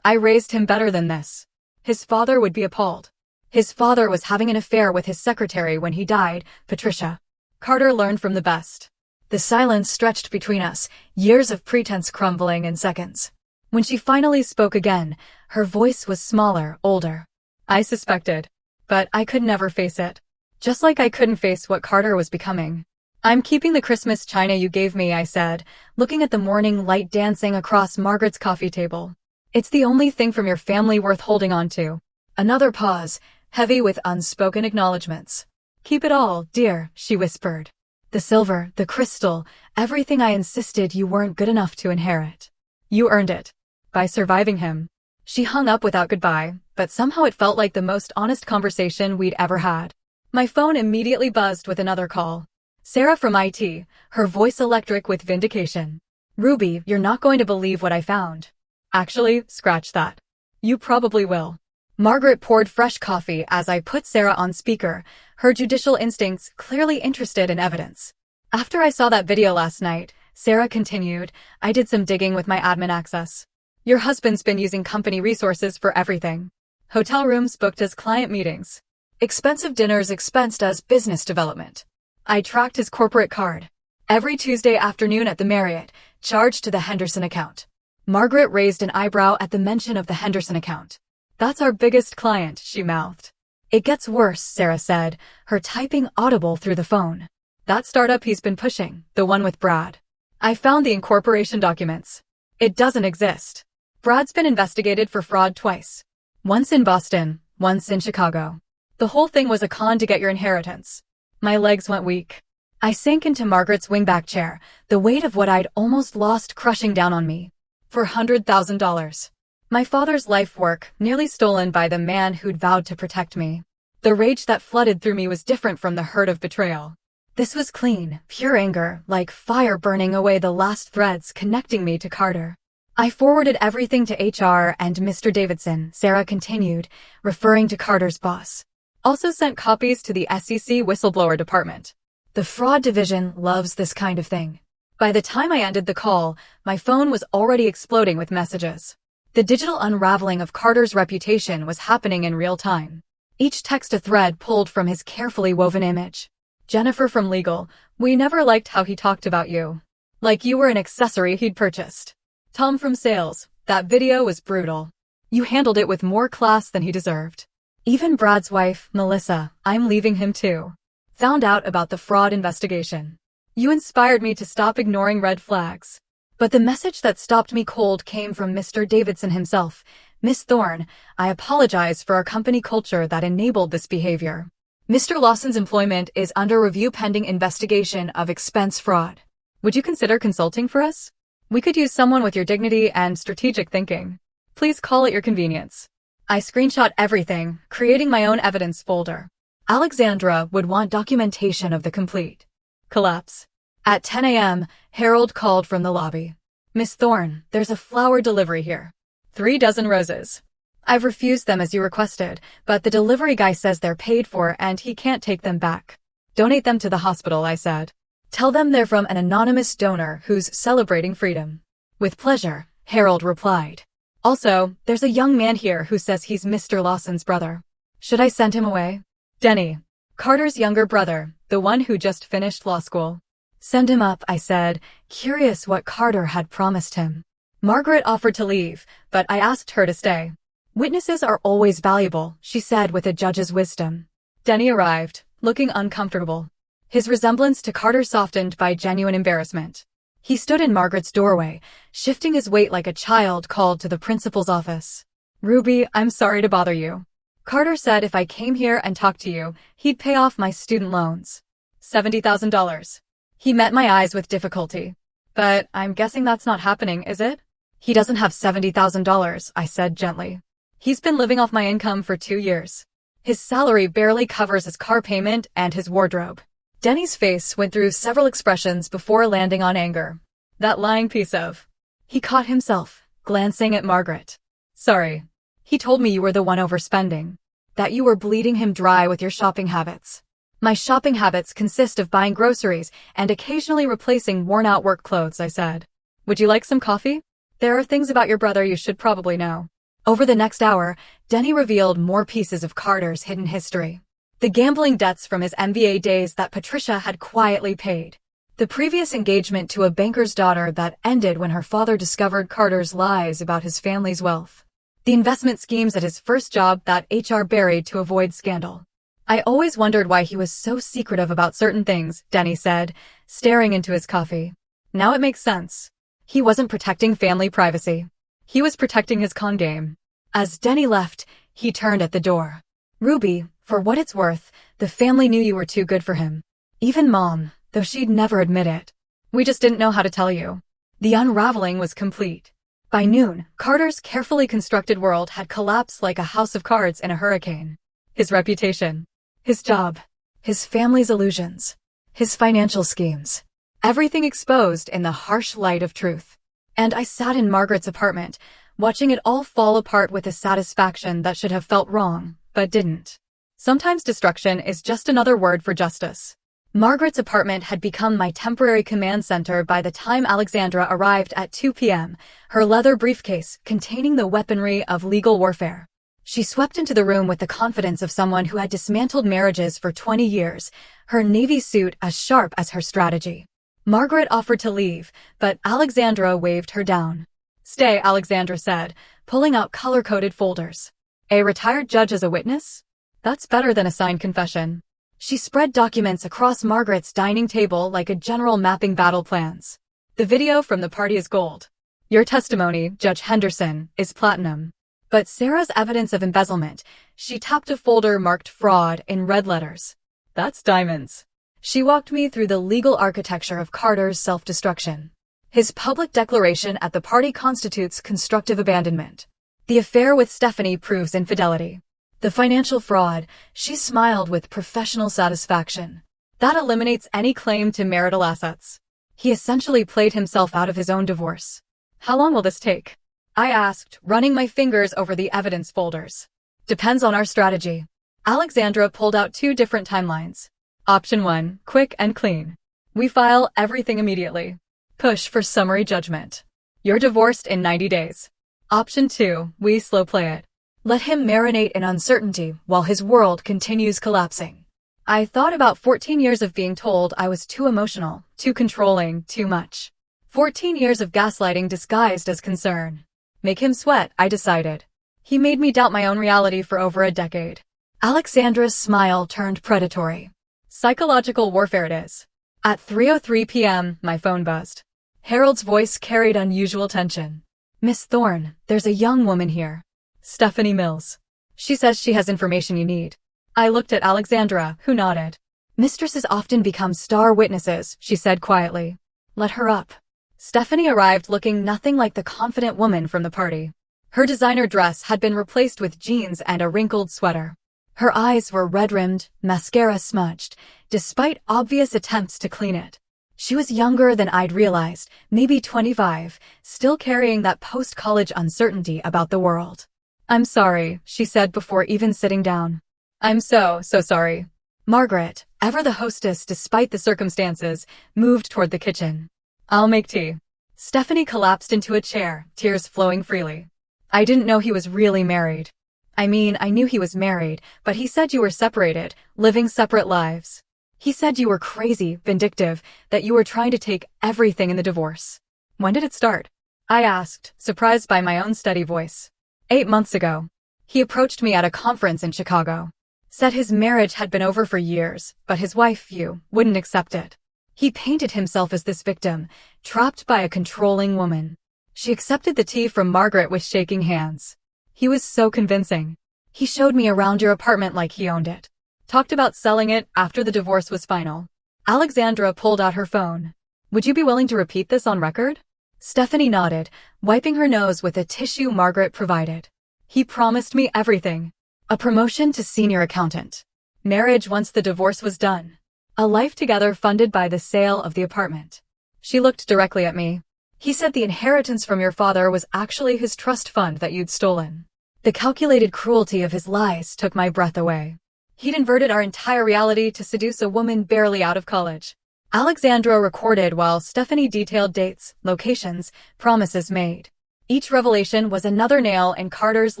A: I raised him better than this. His father would be appalled. His father was having an affair with his secretary when he died, Patricia. Carter learned from the best. The silence stretched between us, years of pretense crumbling in seconds. When she finally spoke again, her voice was smaller, older. I suspected. But I could never face it. Just like I couldn't face what Carter was becoming. I'm keeping the Christmas china you gave me, I said, looking at the morning light dancing across Margaret's coffee table. It's the only thing from your family worth holding on to. Another pause, heavy with unspoken acknowledgments. Keep it all, dear, she whispered. The silver, the crystal, everything I insisted you weren't good enough to inherit. You earned it. By surviving him. She hung up without goodbye, but somehow it felt like the most honest conversation we'd ever had. My phone immediately buzzed with another call. Sarah from IT, her voice electric with vindication. Ruby, you're not going to believe what I found. Actually, scratch that. You probably will. Margaret poured fresh coffee as I put Sarah on speaker, her judicial instincts clearly interested in evidence. After I saw that video last night, Sarah continued, I did some digging with my admin access. Your husband's been using company resources for everything. Hotel rooms booked as client meetings. Expensive dinners expensed as business development. I tracked his corporate card. Every Tuesday afternoon at the Marriott, charged to the Henderson account. Margaret raised an eyebrow at the mention of the Henderson account. That's our biggest client, she mouthed. It gets worse, Sarah said, her typing audible through the phone. That startup he's been pushing, the one with Brad. I found the incorporation documents. It doesn't exist. Brad's been investigated for fraud twice. Once in Boston, once in Chicago. The whole thing was a con to get your inheritance. My legs went weak. I sank into Margaret's wingback chair, the weight of what I'd almost lost crushing down on me. $400,000. My father's life work, nearly stolen by the man who'd vowed to protect me. The rage that flooded through me was different from the hurt of betrayal. This was clean, pure anger, like fire burning away the last threads connecting me to Carter. I forwarded everything to HR and Mr. Davidson, Sarah continued, referring to Carter's boss. Also sent copies to the SEC whistleblower department. The fraud division loves this kind of thing. By the time I ended the call, my phone was already exploding with messages. The digital unraveling of Carter's reputation was happening in real time. Each text a thread pulled from his carefully woven image. Jennifer from legal, we never liked how he talked about you. Like you were an accessory he'd purchased. Tom from sales, that video was brutal. You handled it with more class than he deserved. Even Brad's wife, Melissa, I'm leaving him too. Found out about the fraud investigation. You inspired me to stop ignoring red flags. But the message that stopped me cold came from Mr. Davidson himself. Miss Thorne, I apologize for our company culture that enabled this behavior. Mr. Lawson's employment is under review pending investigation of expense fraud. Would you consider consulting for us? We could use someone with your dignity and strategic thinking. Please call at your convenience. I screenshot everything, creating my own evidence folder. Alexandra would want documentation of the complete collapse. At 10 a.m., Harold called from the lobby. Miss Thorne, there's a flower delivery here. 3 dozen roses. I've refused them as you requested, but the delivery guy says they're paid for and he can't take them back. Donate them to the hospital, I said. Tell them they're from an anonymous donor who's celebrating freedom. With pleasure, Harold replied. Also, there's a young man here who says he's Mr. Lawson's brother. Should I send him away? Denny. Carter's younger brother, the one who just finished law school. Send him up, I said, curious what Carter had promised him. Margaret offered to leave, but I asked her to stay. Witnesses are always valuable, she said with a judge's wisdom. Denny arrived, looking uncomfortable. His resemblance to Carter softened by genuine embarrassment. He stood in Margaret's doorway, shifting his weight like a child called to the principal's office. Ruby, I'm sorry to bother you. Carter said if I came here and talked to you, he'd pay off my student loans. $70,000. He met my eyes with difficulty. But I'm guessing that's not happening, is it? He doesn't have $70,000, I said gently. He's been living off my income for 2 years. His salary barely covers his car payment and his wardrobe. Denny's face went through several expressions before landing on anger. That lying piece of. He caught himself, glancing at Margaret. Sorry. He told me you were the one overspending. That you were bleeding him dry with your shopping habits. My shopping habits consist of buying groceries and occasionally replacing worn-out work clothes, I said. Would you like some coffee? There are things about your brother you should probably know. Over the next hour, Denny revealed more pieces of Carter's hidden history. The gambling debts from his MBA days that Patricia had quietly paid. The previous engagement to a banker's daughter that ended when her father discovered Carter's lies about his family's wealth. The investment schemes at his first job that HR buried to avoid scandal. I always wondered why he was so secretive about certain things, Denny said, staring into his coffee. Now it makes sense. He wasn't protecting family privacy. He was protecting his con game. As Denny left, he turned at the door. Ruby, for what it's worth, the family knew you were too good for him. Even Mom, though she'd never admit it. We just didn't know how to tell you. The unraveling was complete. By noon, Carter's carefully constructed world had collapsed like a house of cards in a hurricane. His reputation. His job, his family's illusions, his financial schemes, everything exposed in the harsh light of truth. And I sat in Margaret's apartment, watching it all fall apart with a satisfaction that should have felt wrong, but didn't. Sometimes destruction is just another word for justice. Margaret's apartment had become my temporary command center by the time Alexandra arrived at 2 p.m., her leather briefcase containing the weaponry of legal warfare. She swept into the room with the confidence of someone who had dismantled marriages for 20 years, her navy suit as sharp as her strategy. Margaret offered to leave, but Alexandra waved her down. Stay, Alexandra said, pulling out color-coded folders. A retired judge as a witness? That's better than a signed confession. She spread documents across Margaret's dining table like a general mapping battle plans. The video from the party is gold. Your testimony, Judge Henderson, is platinum. But Sarah's evidence of embezzlement, she tapped a folder marked fraud in red letters. That's diamonds. She walked me through the legal architecture of Carter's self-destruction. His public declaration at the party constitutes constructive abandonment. The affair with Stephanie proves infidelity. The financial fraud, she smiled with professional satisfaction. That eliminates any claim to marital assets. He essentially played himself out of his own divorce. How long will this take? I asked, running my fingers over the evidence folders. Depends on our strategy. Alexandra pulled out 2 different timelines. Option 1, quick and clean. We file everything immediately. Push for summary judgment. You're divorced in 90 days. Option 2, we slow play it. Let him marinate in uncertainty while his world continues collapsing. I thought about 14 years of being told I was too emotional, too controlling, too much. 14 years of gaslighting disguised as concern. Make him sweat, I decided. He made me doubt my own reality for over a decade. Alexandra's smile turned predatory. Psychological warfare it is. At 3:03 p.m., my phone buzzed. Harold's voice carried unusual tension. Miss Thorne, there's a young woman here. Stephanie Mills. She says she has information you need. I looked at Alexandra, who nodded. Mistresses often become star witnesses, she said quietly. Let her up. Stephanie arrived looking nothing like the confident woman from the party. Her designer dress had been replaced with jeans and a wrinkled sweater. Her eyes were red-rimmed, mascara smudged, despite obvious attempts to clean it. She was younger than I'd realized, maybe 25, still carrying that post-college uncertainty about the world. I'm sorry, she said before even sitting down. I'm so sorry. Margaret, ever the hostess despite the circumstances, moved toward the kitchen. I'll make tea. Stephanie collapsed into a chair, tears flowing freely. I didn't know he was really married. I mean, I knew he was married, but he said you were separated, living separate lives. He said you were crazy, vindictive, that you were trying to take everything in the divorce. When did it start? I asked, surprised by my own steady voice. 8 months ago. He approached me at a conference in Chicago. Said his marriage had been over for years, but his wife, wouldn't accept it. He painted himself as this victim, trapped by a controlling woman. She accepted the tea from Margaret with shaking hands. He was so convincing. He showed me around your apartment like he owned it. Talked about selling it after the divorce was final. Alexandra pulled out her phone. Would you be willing to repeat this on record? Stephanie nodded, wiping her nose with a tissue Margaret provided. He promised me everything. A promotion to senior accountant. Marriage once the divorce was done. A life together funded by the sale of the apartment. She looked directly at me. He said the inheritance from your father was actually his trust fund that you'd stolen. The calculated cruelty of his lies took my breath away. He'd inverted our entire reality to seduce a woman barely out of college. Alexandra recorded while Stephanie detailed dates, locations, promises made. Each revelation was another nail in Carter's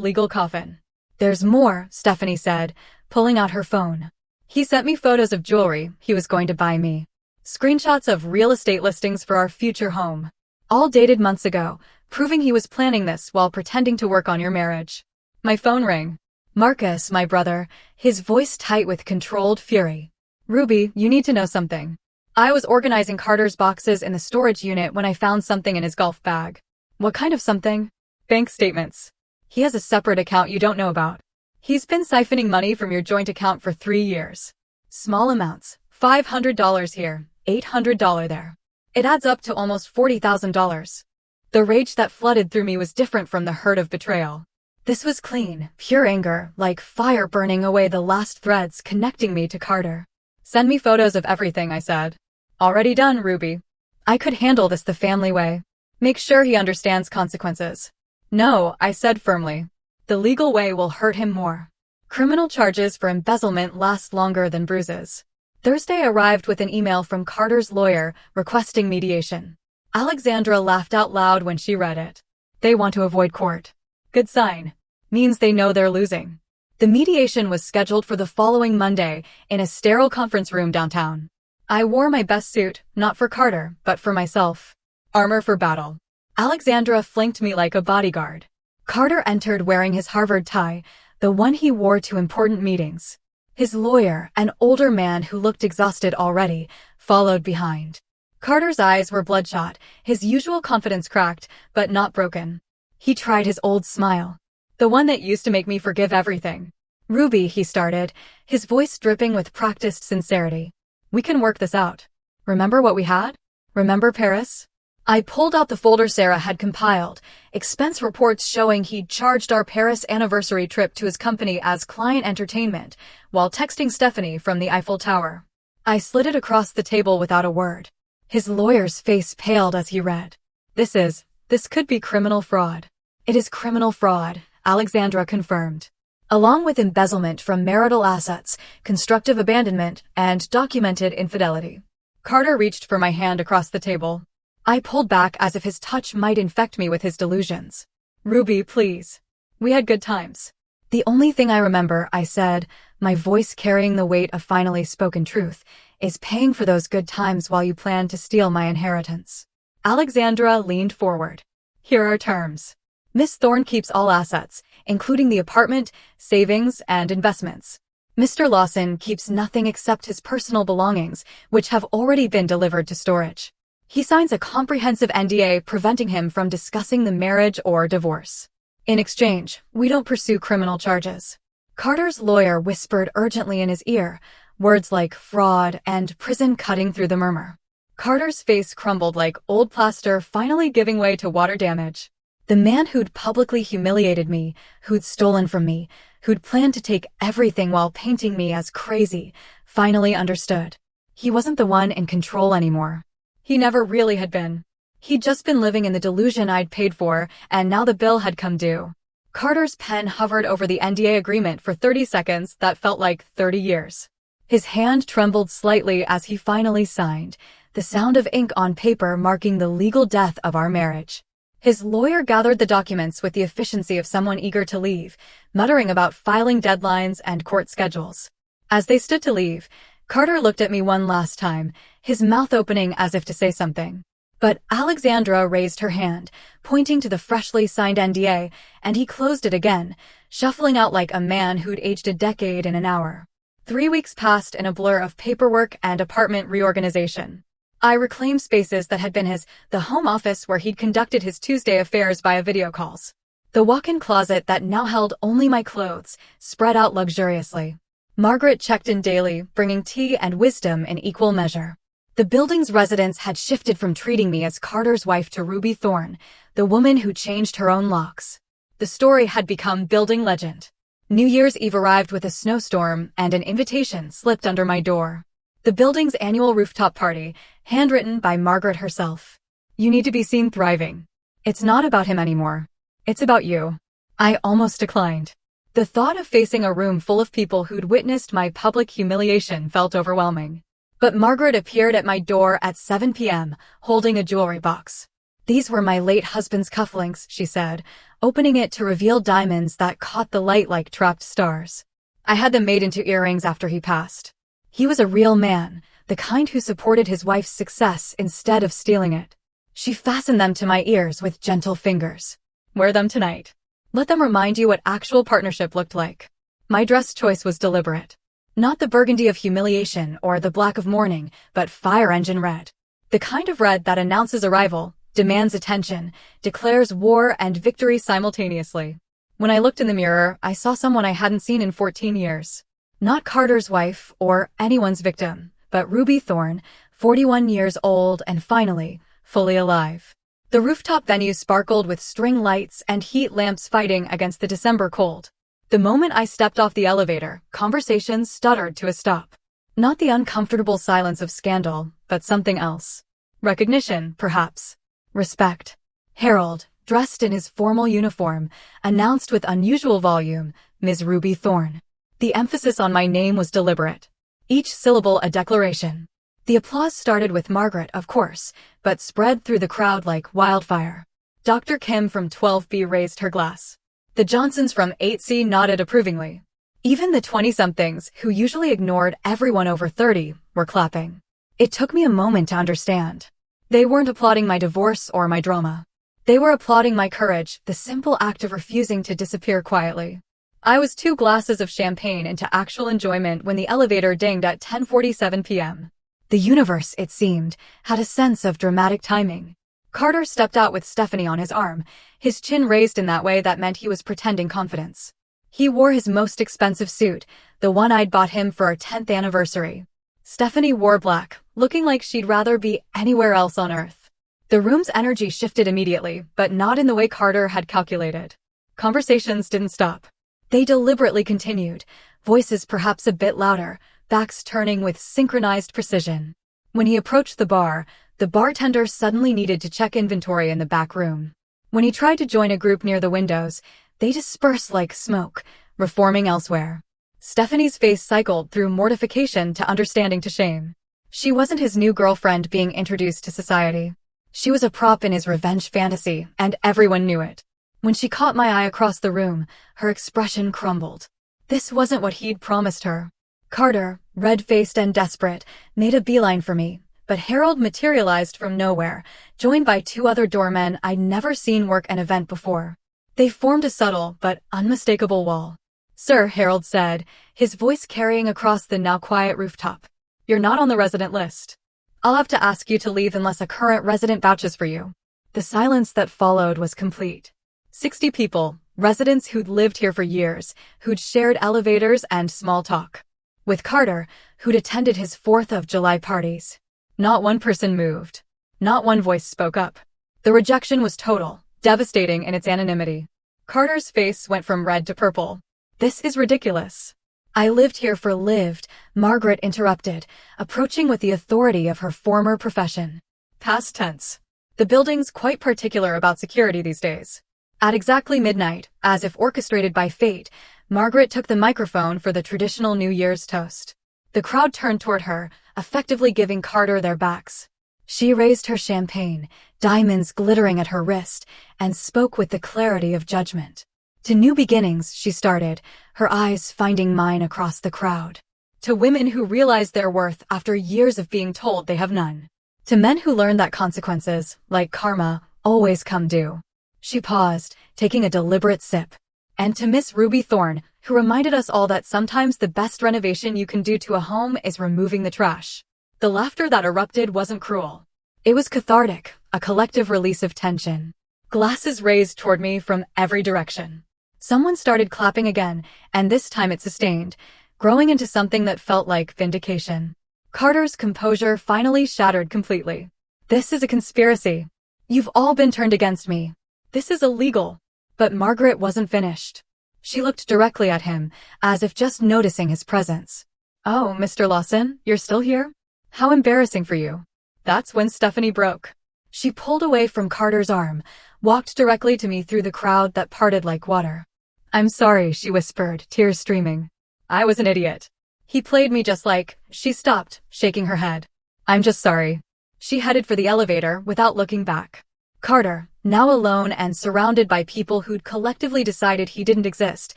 A: legal coffin. There's more, Stephanie said, pulling out her phone. He sent me photos of jewelry he was going to buy me. Screenshots of real estate listings for our future home. All dated months ago, proving he was planning this while pretending to work on your marriage. My phone rang. Marcus, my brother, his voice tight with controlled fury. Ruby, you need to know something. I was organizing Carter's boxes in the storage unit when I found something in his golf bag. What kind of something? Bank statements. He has a separate account you don't know about. He's been siphoning money from your joint account for 3 years. Small amounts, $500 here, $800 there. It adds up to almost $40,000. The rage that flooded through me was different from the hurt of betrayal. This was clean, pure anger, like fire burning away the last threads connecting me to Carter. Send me photos of everything, I said. Already done, Ruby. I could handle this the family way. Make sure he understands consequences. No, I said firmly. The legal way will hurt him more. Criminal charges for embezzlement last longer than bruises. Thursday arrived with an email from Carter's lawyer requesting mediation. Alexandra laughed out loud when she read it. They want to avoid court. Good sign. Means they know they're losing. The mediation was scheduled for the following Monday in a sterile conference room downtown. I wore my best suit, not for Carter, but for myself. Armor for battle. Alexandra flanked me like a bodyguard. Carter entered wearing his Harvard tie, the one he wore to important meetings. His lawyer, an older man who looked exhausted already, followed behind. Carter's eyes were bloodshot, his usual confidence cracked, but not broken. He tried his old smile. The one that used to make me forgive everything. Ruby, he started, his voice dripping with practiced sincerity. We can work this out. Remember what we had? Remember Paris? I pulled out the folder Sarah had compiled, expense reports showing he'd charged our Paris anniversary trip to his company as client entertainment, while texting Stephanie from the Eiffel Tower. I slid it across the table without a word. His lawyer's face paled as he read. This could be criminal fraud. It is criminal fraud, Alexandra confirmed. Along with embezzlement from marital assets, constructive abandonment, and documented infidelity. Carter reached for my hand across the table. I pulled back as if his touch might infect me with his delusions. Ruby, please. We had good times. The only thing I remember, I said, my voice carrying the weight of finally spoken truth, is paying for those good times while you plan to steal my inheritance. Alexandra leaned forward. Here are terms. Miss Thorne keeps all assets, including the apartment, savings, and investments. Mr. Lawson keeps nothing except his personal belongings, which have already been delivered to storage. He signs a comprehensive NDA preventing him from discussing the marriage or divorce. In exchange, we don't pursue criminal charges. Carter's lawyer whispered urgently in his ear, words like fraud and prison cutting through the murmur. Carter's face crumbled like old plaster finally giving way to water damage. The man who'd publicly humiliated me, who'd stolen from me, who'd planned to take everything while painting me as crazy, finally understood. He wasn't the one in control anymore. He never really had been. He'd just been living in the delusion I'd paid for, and now the bill had come due. Carter's pen hovered over the NDA agreement for 30 seconds that felt like 30 years. His hand trembled slightly as he finally signed, the sound of ink on paper marking the legal death of our marriage. His lawyer gathered the documents with the efficiency of someone eager to leave, muttering about filing deadlines and court schedules. As they stood to leave, Carter looked at me one last time, his mouth opening as if to say something. But Alexandra raised her hand, pointing to the freshly signed NDA, and he closed it again, shuffling out like a man who'd aged a decade in an hour. 3 weeks passed in a blur of paperwork and apartment reorganization. I reclaimed spaces that had been the home office where he'd conducted his Tuesday affairs via video calls. The walk-in closet that now held only my clothes, spread out luxuriously. Margaret checked in daily, bringing tea and wisdom in equal measure. The building's residents had shifted from treating me as Carter's wife to Ruby Thorne, the woman who changed her own locks. The story had become building legend. New Year's Eve arrived with a snowstorm, and an invitation slipped under my door. The building's annual rooftop party, handwritten by Margaret herself. You need to be seen thriving. It's not about him anymore. It's about you. I almost declined. The thought of facing a room full of people who'd witnessed my public humiliation felt overwhelming. But Margaret appeared at my door at 7 p.m., holding a jewelry box. These were my late husband's cufflinks, she said, opening it to reveal diamonds that caught the light like trapped stars. I had them made into earrings after he passed. He was a real man, the kind who supported his wife's success instead of stealing it. She fastened them to my ears with gentle fingers. Wear them tonight. Let them remind you what actual partnership looked like. My dress choice was deliberate. Not the burgundy of humiliation or the black of mourning, but fire engine red. The kind of red that announces arrival, demands attention, declares war and victory simultaneously. When I looked in the mirror, I saw someone I hadn't seen in 14 years. Not Carter's wife or anyone's victim, but Ruby Thorne, 41 years old and finally, fully alive. The rooftop venue sparkled with string lights and heat lamps fighting against the December cold. The moment I stepped off the elevator, conversations stuttered to a stop. Not the uncomfortable silence of scandal, but something else. Recognition, perhaps. Respect. Harold, dressed in his formal uniform, announced with unusual volume, Ms. Ruby Thorne. The emphasis on my name was deliberate. Each syllable a declaration. The applause started with Margaret, of course, but spread through the crowd like wildfire. Dr. Kim from 12B raised her glass. The Johnsons from 8C nodded approvingly. Even the 20-somethings, who usually ignored everyone over 30, were clapping. It took me a moment to understand. They weren't applauding my divorce or my drama. They were applauding my courage, the simple act of refusing to disappear quietly. I was 2 glasses of champagne into actual enjoyment when the elevator dinged at 10:47 p.m. The universe, it seemed, had a sense of dramatic timing. Carter stepped out with Stephanie on his arm, his chin raised in that way that meant he was pretending confidence. He wore his most expensive suit, the one I'd bought him for our 10th anniversary. Stephanie wore black, looking like she'd rather be anywhere else on Earth. The room's energy shifted immediately, but not in the way Carter had calculated. Conversations didn't stop. They deliberately continued, voices perhaps a bit louder, backs turning with synchronized precision. When he approached the bar, the bartender suddenly needed to check inventory in the back room. When he tried to join a group near the windows, they dispersed like smoke, reforming elsewhere. Stephanie's face cycled through mortification to understanding to shame. She wasn't his new girlfriend being introduced to society. She was a prop in his revenge fantasy, and everyone knew it. When she caught my eye across the room, her expression crumbled. This wasn't what he'd promised her. Carter, red-faced and desperate, made a beeline for me, but Harold materialized from nowhere, joined by two other doormen I'd never seen work an event before. They formed a subtle but unmistakable wall. "Sir," Harold said, his voice carrying across the now quiet rooftop. "You're not on the resident list. I'll have to ask you to leave unless a current resident vouches for you." The silence that followed was complete. 60 people, residents who'd lived here for years, who'd shared elevators and small talk. With Carter, who'd attended his 4th of July parties. Not one person moved. Not one voice spoke up. The rejection was total, devastating in its anonymity. Carter's face went from red to purple. "This is ridiculous." "I lived here for lived," Margaret interrupted, approaching with the authority of her former profession. Past tense. The building's quite particular about security these days. At exactly midnight, as if orchestrated by fate, Margaret took the microphone for the traditional New Year's toast. The crowd turned toward her, effectively giving Carter their backs. She raised her champagne, diamonds glittering at her wrist, and spoke with the clarity of judgment. "To new beginnings," she started, her eyes finding mine across the crowd. "To women who realize their worth after years of being told they have none. To men who learn that consequences, like karma, always come due." She paused, taking a deliberate sip. "And to Miss Ruby Thorne, who reminded us all that sometimes the best renovation you can do to a home is removing the trash." The laughter that erupted wasn't cruel. It was cathartic, a collective release of tension. Glasses raised toward me from every direction. Someone started clapping again, and this time it sustained, growing into something that felt like vindication. Carter's composure finally shattered completely. "This is a conspiracy. You've all been turned against me. This is illegal." But Margaret wasn't finished. She looked directly at him, as if just noticing his presence. "Oh, Mr. Lawson, you're still here? How embarrassing for you." That's when Stephanie broke. She pulled away from Carter's arm, walked directly to me through the crowd that parted like water. "I'm sorry," she whispered, tears streaming. "I was an idiot. He played me just like—" She stopped, shaking her head. "I'm just sorry." She headed for the elevator without looking back. Carter, now alone and surrounded by people who'd collectively decided he didn't exist,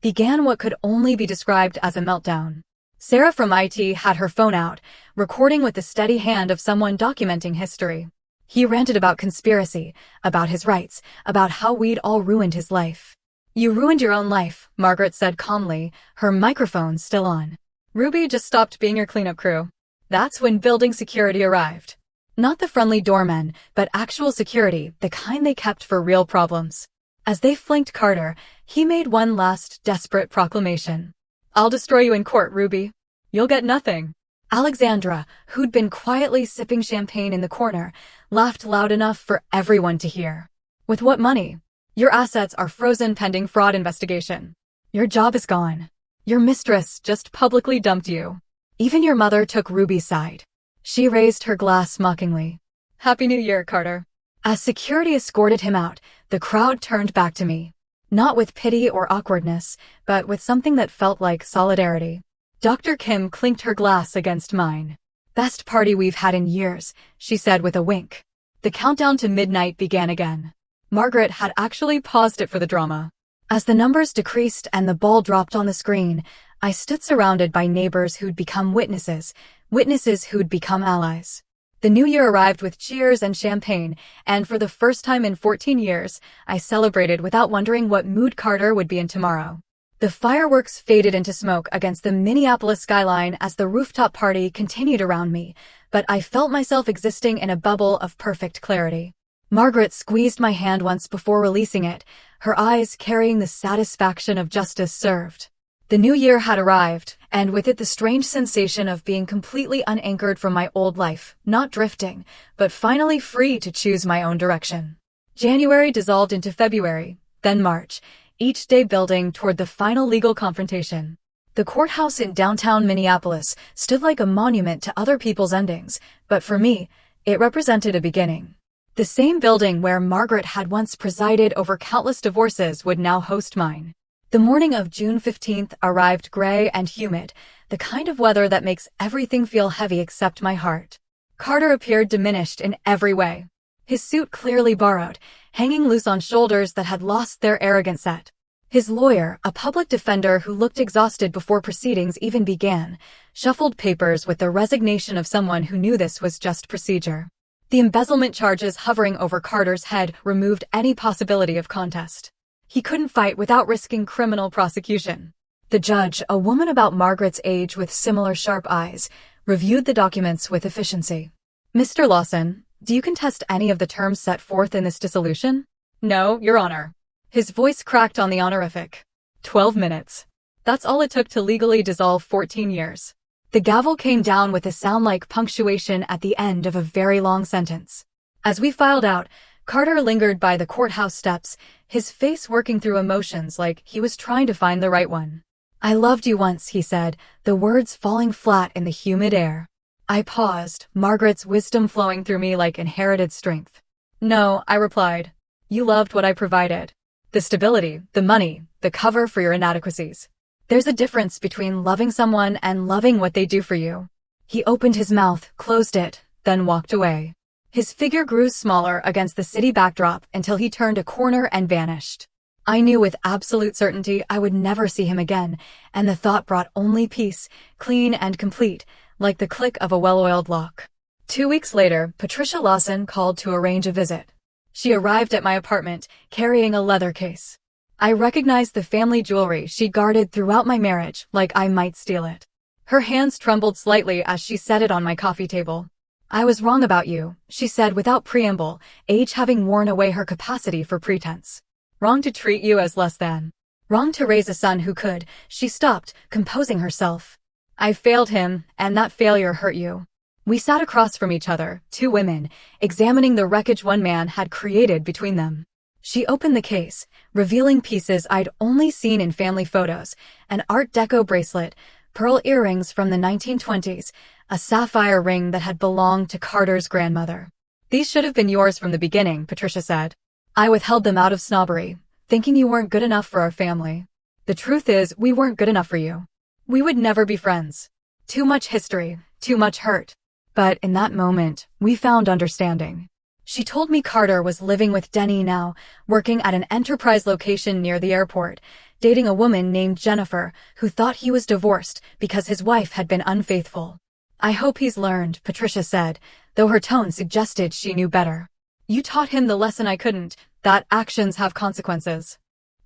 A: began what could only be described as a meltdown. Sarah from IT had her phone out, recording with the steady hand of someone documenting history. He ranted about conspiracy, about his rights, about how we'd all ruined his life. "You ruined your own life," Margaret said calmly, her microphone still on. "Ruby just stopped being your cleanup crew." That's when building security arrived. Not the friendly doormen, but actual security, the kind they kept for real problems. As they flanked Carter, he made one last desperate proclamation. "I'll destroy you in court, Ruby. You'll get nothing." Alexandra, who'd been quietly sipping champagne in the corner, laughed loud enough for everyone to hear. "With what money? Your assets are frozen pending fraud investigation. Your job is gone. Your mistress just publicly dumped you. Even your mother took Ruby's side." She raised her glass mockingly. "Happy New Year, Carter." As security escorted him out, the crowd turned back to me. Not with pity or awkwardness, but with something that felt like solidarity. Dr. Kim clinked her glass against mine. "Best party we've had in years," she said with a wink. The countdown to midnight began again. Margaret had actually paused it for the drama. As the numbers decreased and the ball dropped on the screen, I stood surrounded by neighbors who'd become witnesses who'd become allies. The new year arrived with cheers and champagne, and for the first time in 14 years, I celebrated without wondering what mood Carter would be in tomorrow. The fireworks faded into smoke against the Minneapolis skyline as the rooftop party continued around me, but I felt myself existing in a bubble of perfect clarity. Margaret squeezed my hand once before releasing it, her eyes carrying the satisfaction of justice served. The new year had arrived, and with it the strange sensation of being completely unanchored from my old life, not drifting, but finally free to choose my own direction. January dissolved into February, then March, each day building toward the final legal confrontation. The courthouse in downtown Minneapolis stood like a monument to other people's endings, but for me, it represented a beginning. The same building where Margaret had once presided over countless divorces would now host mine. The morning of June 15th arrived gray and humid, the kind of weather that makes everything feel heavy except my heart. Carter appeared diminished in every way. His suit clearly borrowed, hanging loose on shoulders that had lost their arrogant set. His lawyer, a public defender who looked exhausted before proceedings even began, shuffled papers with the resignation of someone who knew this was just procedure. The embezzlement charges hovering over Carter's head removed any possibility of contest. He couldn't fight without risking criminal prosecution. The judge, a woman about Margaret's age with similar sharp eyes, reviewed the documents with efficiency. "Mr. Lawson, do you contest any of the terms set forth in this dissolution?" "No, Your Honor." His voice cracked on the honorific. 12 minutes. That's all it took to legally dissolve 14 years. The gavel came down with a sound like punctuation at the end of a very long sentence. As we filed out, Carter lingered by the courthouse steps, his face working through emotions like he was trying to find the right one. "I loved you once," he said, the words falling flat in the humid air. I paused, Margaret's wisdom flowing through me like inherited strength. "No," I replied. "You loved what I provided. The stability, the money, the cover for your inadequacies. There's a difference between loving someone and loving what they do for you." He opened his mouth, closed it, then walked away. His figure grew smaller against the city backdrop until he turned a corner and vanished. I knew with absolute certainty I would never see him again, and the thought brought only peace, clean and complete, like the click of a well-oiled lock. 2 weeks later, Patricia Lawson called to arrange a visit. She arrived at my apartment, carrying a leather case. I recognized the family jewelry she guarded throughout my marriage, like I might steal it. Her hands trembled slightly as she set it on my coffee table. "I was wrong about you," she said without preamble, age having worn away her capacity for pretense. "Wrong to treat you as less than. Wrong to raise a son who could." She stopped, composing herself. "I failed him, and that failure hurt you." We sat across from each other, two women, examining the wreckage one man had created between them. She opened the case, revealing pieces I'd only seen in family photos, an Art Deco bracelet, pearl earrings from the 1920s, a sapphire ring that had belonged to Carter's grandmother. "These should have been yours from the beginning," Patricia said. "I withheld them out of snobbery, thinking you weren't good enough for our family. The truth is, we weren't good enough for you. We would never be friends. Too much history, too much hurt." But in that moment, we found understanding. She told me Carter was living with Denny now, working at an enterprise location near the airport, dating a woman named Jennifer, who thought he was divorced because his wife had been unfaithful. "I hope he's learned," Patricia said, though her tone suggested she knew better. "You taught him the lesson I couldn't, that actions have consequences."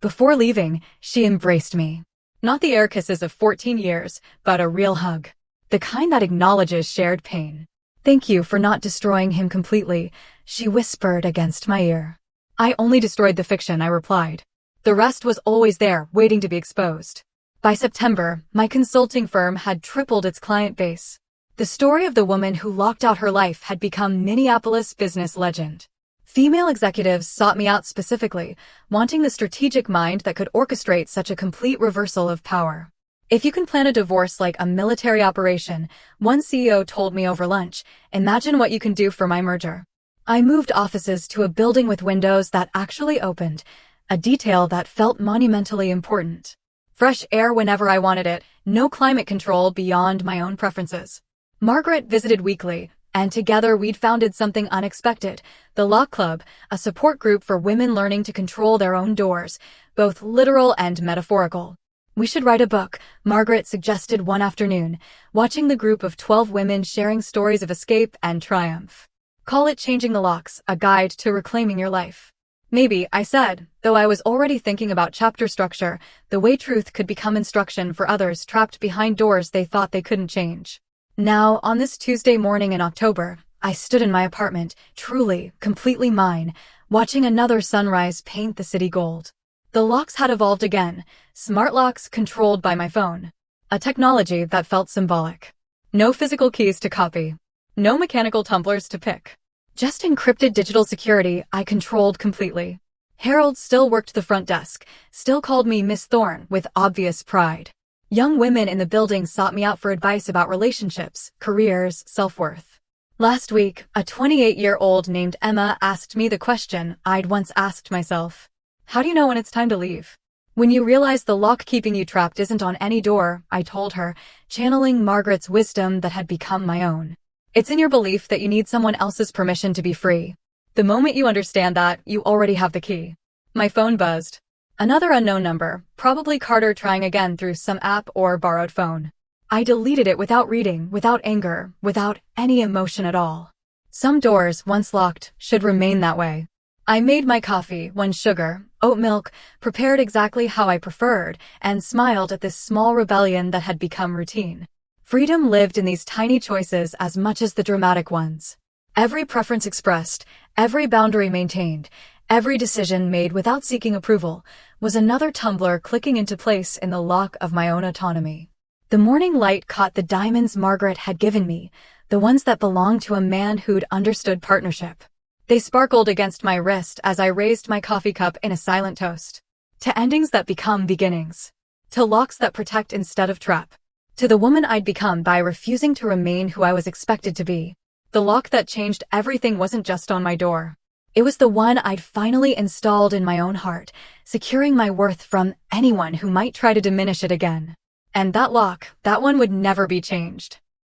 A: Before leaving, she embraced me. Not the air kisses of 14 years, but a real hug. The kind that acknowledges shared pain. "Thank you for not destroying him completely," she whispered against my ear. "I only destroyed the fiction," I replied. The rest was always there, waiting to be exposed. By September, my consulting firm had tripled its client base. The story of the woman who locked out her life had become Minneapolis business legend. Female executives sought me out specifically, wanting the strategic mind that could orchestrate such a complete reversal of power. "If you can plan a divorce like a military operation," one CEO told me over lunch, "imagine what you can do for my merger." I moved offices to a building with windows that actually opened, a detail that felt monumentally important. Fresh air whenever I wanted it, no climate control beyond my own preferences. Margaret visited weekly, and together we'd founded something unexpected, the Lock Club, a support group for women learning to control their own doors, both literal and metaphorical. "We should write a book," Margaret suggested one afternoon, watching the group of 12 women sharing stories of escape and triumph. "Call it Changing the Locks, a guide to reclaiming your life." "Maybe," I said, though I was already thinking about chapter structure, the way truth could become instruction for others trapped behind doors they thought they couldn't change. Now, on this Tuesday morning in October, I stood in my apartment, truly, completely mine, watching another sunrise paint the city gold. The locks had evolved again, smart locks controlled by my phone. A technology that felt symbolic. No physical keys to copy. No mechanical tumblers to pick. Just encrypted digital security I controlled completely. Harold still worked the front desk, still called me Miss Thorne with obvious pride. Young women in the building sought me out for advice about relationships, careers, self-worth. Last week, a 28-year-old named Emma asked me the question I'd once asked myself. How do you know when it's time to leave? When you realize the lock keeping you trapped isn't on any door, I told her, channeling Margaret's wisdom that had become my own. It's in your belief that you need someone else's permission to be free. The moment you understand that, you already have the key. My phone buzzed. Another unknown number, probably Carter trying again through some app or borrowed phone. I deleted it without reading, without anger, without any emotion at all. Some doors, once locked, should remain that way. I made my coffee, one sugar, oat milk, prepared exactly how I preferred, and smiled at this small rebellion that had become routine. Freedom lived in these tiny choices as much as the dramatic ones. Every preference expressed, every boundary maintained, every decision made without seeking approval, was another tumbler clicking into place in the lock of my own autonomy. The morning light caught the diamonds Margaret had given me, the ones that belonged to a man who'd understood partnership. They sparkled against my wrist as I raised my coffee cup in a silent toast. To endings that become beginnings. To locks that protect instead of trap. To the woman I'd become by refusing to remain who I was expected to be. The lock that changed everything wasn't just on my door. It was the one I'd finally installed in my own heart, securing my worth from anyone who might try to diminish it again. And that lock, that one would never be changed.